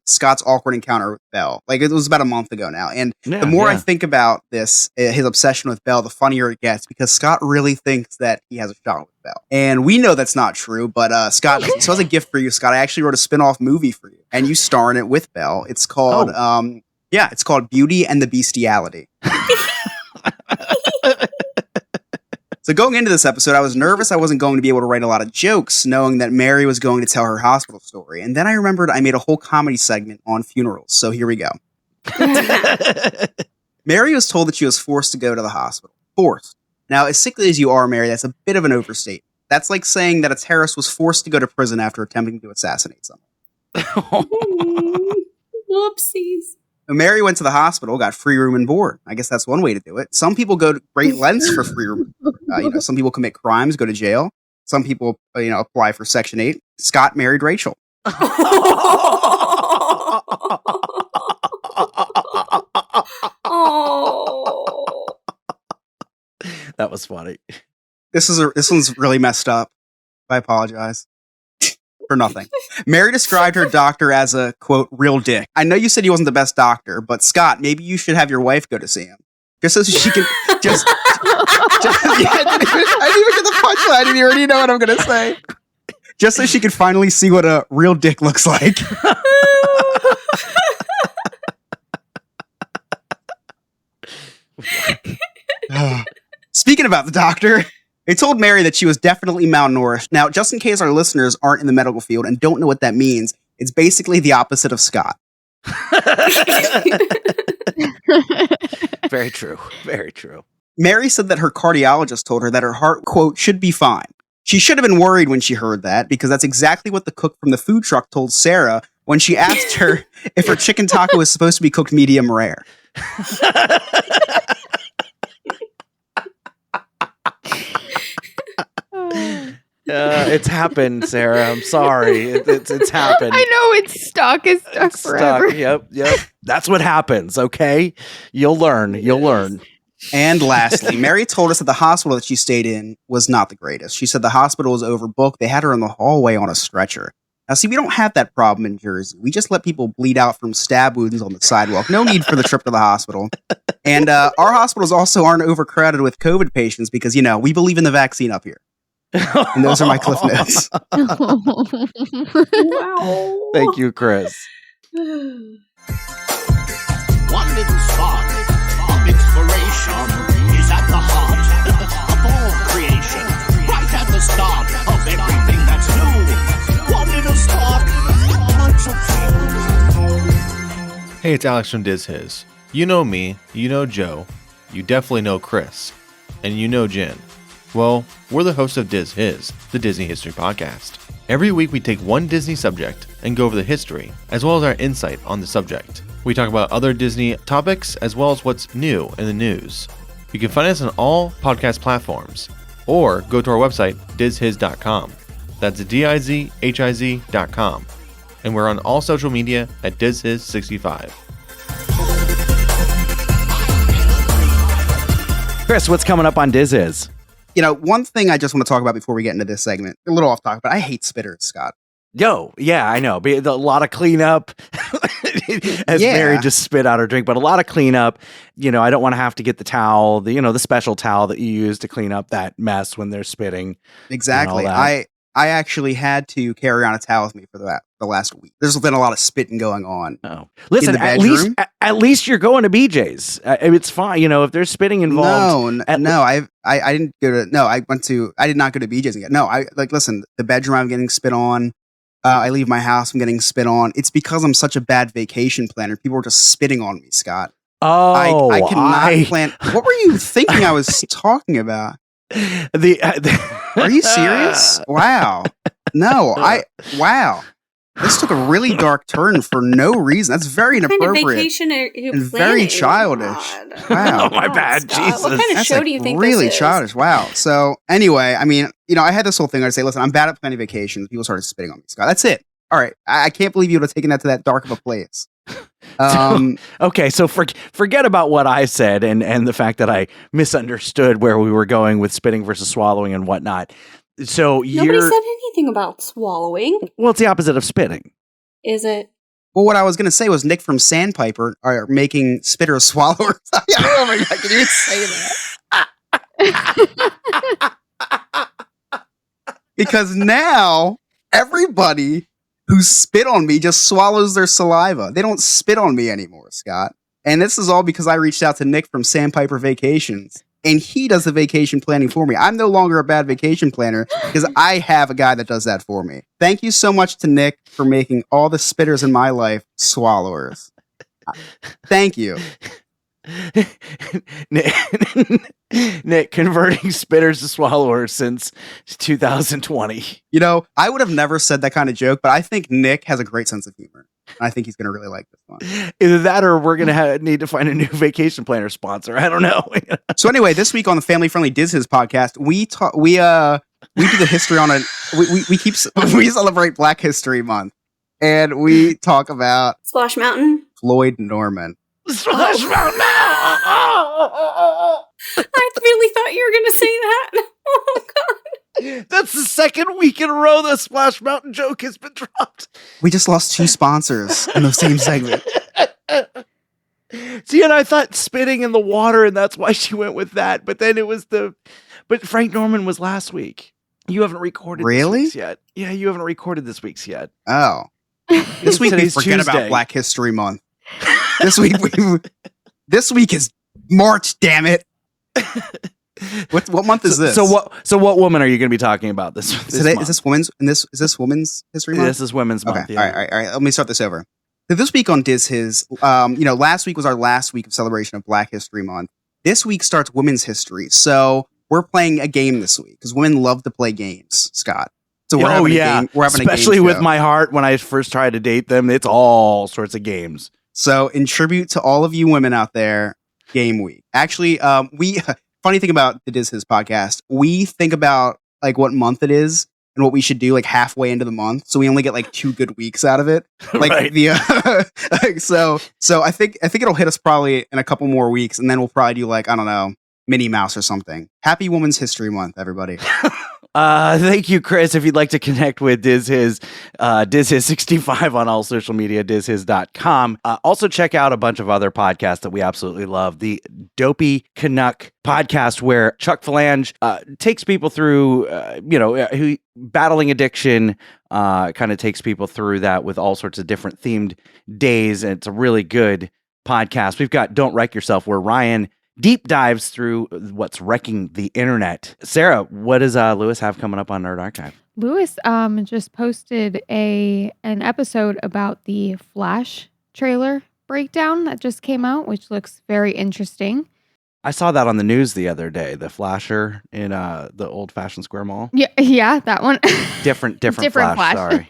Scott's awkward encounter with Belle. Like, it was about a month ago now. And Yeah, the more I yeah. think about this, his obsession with Belle, the funnier it gets, because Scott really thinks that he has a shot with Belle. And we know that's not true, but Scott, so as a gift for you, Scott, I actually wrote a spin-off movie for you, and you star in it with Belle. It's called, it's called Beauty and the Bestiality. So going into this episode, I was nervous I wasn't going to be able to write a lot of jokes, knowing that Mary was going to tell her hospital story. And then I remembered I made a whole comedy segment on funerals. So here we go. Mary was told that she was forced to go to the hospital. Forced. Now, as sickly as you are, Mary, that's a bit of an overstatement. That's like saying that a terrorist was forced to go to prison after attempting to assassinate someone. Whoopsies. Mary went to the hospital, got free room and board. I guess that's one way to do it. Some people go to great lengths for free room. Some people commit crimes, go to jail. Some people, apply for Section 8. Scott married Rachel. Oh. That was funny. This one's really messed up. I apologize. For nothing. Mary described her doctor as a, quote, real dick. I know you said he wasn't the best doctor, but Scott, maybe you should have your wife go to see him. Just so she can, I didn't even get the punchline, and you already know what I'm going to say. Just so she could finally see what a real dick looks like. Speaking about the doctor, they told Mary that she was definitely malnourished. Now, just in case our listeners aren't in the medical field and don't know what that means, it's basically the opposite of Scott. Very true. Very true. Mary said that her cardiologist told her that her heart, quote, should be fine. She should have been worried when she heard that, because that's exactly what the cook from the food truck told Sarah when she asked her if her chicken taco was supposed to be cooked medium rare. It's happened, Sarah. I'm sorry. It's happened. I know it's stuck. It's stuck forever. Yep. That's what happens, okay? You'll learn. And lastly, Mary told us that the hospital that she stayed in was not the greatest. She said the hospital was overbooked. They had her in the hallway on a stretcher. Now, see, we don't have that problem in Jersey. We just let people bleed out from stab wounds on the sidewalk. No need for the trip to the hospital. And our hospitals also aren't overcrowded with COVID patients because, we believe in the vaccine up here. And those are my cliff notes. Wow. Thank you, Chris. One little spark of inspiration is at the heart of all creation. Right at the start of everything that's new. One little spark, Hey, it's Alex from Diz His. You know me, you know Joe, you definitely know Chris, and you know Jen. Well, we're the hosts of Diz His, the Disney History Podcast. Every week we take one Disney subject and go over the history, as well as our insight on the subject. We talk about other Disney topics, as well as what's new in the news. You can find us on all podcast platforms, or go to our website, dizhiz.com. That's DIZHIZ.com. And we're on all social media at DizHiz65. Chris, what's coming up on Diz Is? One thing I just want to talk about before we get into this segment, a little off topic, but I hate spitters, Scott. Yeah, I know. A lot of cleanup. As Mary just spit out her drink, but a lot of cleanup. I don't want to have to get the towel, the special towel that you use to clean up that mess when they're spitting. Exactly. I actually had to carry on a towel with me for the last week. There's been a lot of spitting going on. Oh, listen, at least you're going to BJ's. It's fine. If there's spitting involved. No, I didn't go to. No, I did not go to BJ's again. No, listen. The bedroom I'm getting spit on. I leave my house, I'm getting spit on. It's because I'm such a bad vacation planner. People are just spitting on me, Scott. Oh, I cannot plan. What were you thinking I was talking about? Are you serious? Wow. No, wow. This took a really dark turn for no reason. That's very inappropriate. What kind of vacation are you and planning? Very childish. Wow. Oh, my bad. Scott. Jesus. What kind of show do you think really this is? childish. Wow. So anyway, I had this whole thing where I say, listen, I'm bad at planning vacations. People started spitting on me, Scott. That's it. All right. I can't believe you would have taken that to that dark of a place. Okay, so forget about what I said and the fact that I misunderstood where we were going with spitting versus swallowing and whatnot. So Nobody said anything about swallowing. Well, it's the opposite of spitting. Is it? Well, what I was going to say was Nick from Sandpiper are making spitter swallowers. Oh my God, can you even say that? Because now everybody who spit on me just swallows their saliva. They don't spit on me anymore, Scott. And this is all because I reached out to Nick from Sandpiper Vacations, and he does the vacation planning for me. I'm no longer a bad vacation planner because I have a guy that does that for me. Thank you so much to Nick for making all the spitters in my life swallowers. Thank you. Nick converting spitters to swallowers since 2020. You know, I would have never said that kind of joke, but I think Nick has a great sense of humor. And I think he's going to really like this one. Either that or we're going to need to find a new vacation planner sponsor. I don't know. So anyway, this week on the Family Friendly Diz Hiz podcast, we do the history on we celebrate Black History Month. And we talk about Splash Mountain. Floyd Norman. Splash Mountain. I really thought you were going to say that. Oh, God. That's the second week in a row the Splash Mountain joke has been dropped. We just lost 2 sponsors in the same segment. See, and I thought spitting in the water, and that's why she went with that. But then it was but Frank Norman was last week. You haven't recorded this week's yet. Yeah, you haven't recorded this week's yet. Oh. This week we forget about Black History Month. This week is March, damn it. What month is this? So what woman are you going to be talking about this Today, month? Is this Women's History Month? This is Women's Month. Okay. Yeah. All right. Let me start this over. So this week on Diz Hiz, last week was our last week of celebration of Black History Month. This week starts Women's History. So we're playing a game this week because women love to play games, Scott. So we're having a game. We're having especially a game with show. my heart. When I first tried to date them, it's all sorts of games. So in tribute to all of you women out there, game week. Actually, funny thing about the Diz Hiz podcast, we think about like what month it is and what we should do like halfway into the month. So we only get like 2 good weeks out of it. Like Right. so I think it'll hit us probably in a couple more weeks, and then we'll probably do like, I don't know, Minnie Mouse or something. Happy Women's History Month, everybody. Thank you, Chris. If you'd like to connect with Diz Hiz, Diz Hiz 65 on all social media, dizhiz.com. Also check out a bunch of other podcasts that we absolutely love. The Dopey Canuck podcast, where Chuck Phalange takes people through, who battling addiction, kind of takes people through that with all sorts of different themed days. And it's a really good podcast. We've got Don't Wreck Yourself, where Ryan deep dives through what's wrecking the internet. Sarah, what does Lewis have coming up on Nerd Archive? Lewis just posted an episode about the Flash trailer breakdown that just came out, which looks very interesting. I saw that on the news the other day, the Flasher in the Old Fashioned Square Mall. Yeah, that one. Different Flash, sorry.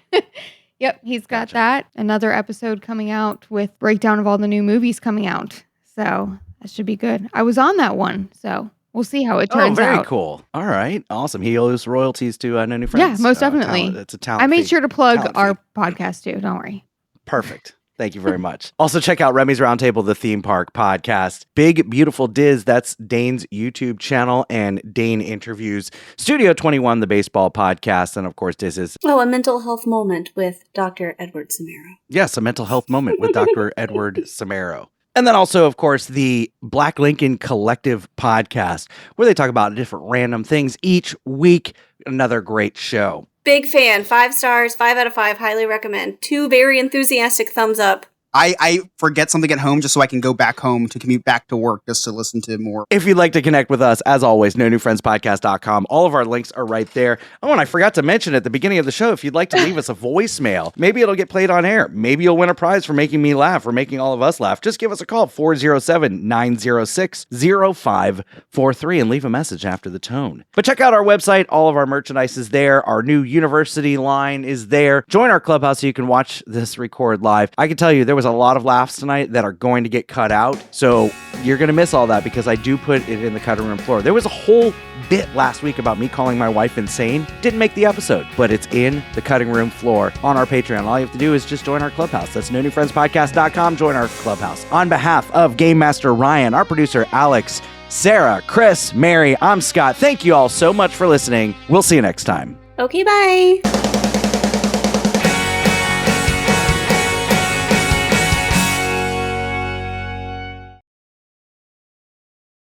Yep, he's got that. Another episode coming out with breakdown of all the new movies coming out. So that should be good. I was on that one, so we'll see how it turns out. Very cool. All right, awesome. He owes royalties to No New Friends. Yeah, most definitely. It's a talent. I made fee. sure to plug Talent our fee. podcast too. Don't worry. Perfect. Thank you very much. Also, check out Remy's Roundtable, the theme park podcast. Big Beautiful Diz, that's Dane's YouTube channel, and Dane interviews Studio 21, the baseball podcast, and of course, Diz is Oh, a mental health moment with Dr. Edward Samaro. yes, a mental health moment with Dr. Edward Samaro. And then also, of course, the Black Lincoln Collective podcast, where they talk about different random things each week. Another great show. Big fan. 5 stars, 5 out of 5. Highly recommend. 2 very enthusiastic thumbs up. I forget something at home just so I can go back home to commute back to work just to listen to more. If you'd like to connect with us, as always, nonewfriendspodcast.com. All of our links are right there. Oh, and I forgot to mention at the beginning of the show, if you'd like to leave us a voicemail, maybe it'll get played on air. Maybe you'll win a prize for making me laugh or making all of us laugh. Just give us a call, 407-906-0543, and leave a message after the tone. But check out our website. All of our merchandise is there. Our new university line is there. Join our clubhouse so you can watch this record live. I can tell you, there was a lot of laughs tonight that are going to get cut out. So you're going to miss all that because I do put it in the cutting room floor. There was a whole bit last week about me calling my wife insane. Didn't make the episode, but it's in the cutting room floor on our Patreon. All you have to do is just join our clubhouse. That's nonewfriendspodcast.com. Join our clubhouse. On behalf of Game Master Ryan, our producer Alex, Sarah, Chris, Mary, I'm Scott. Thank you all so much for listening. We'll see you next time. Okay, bye.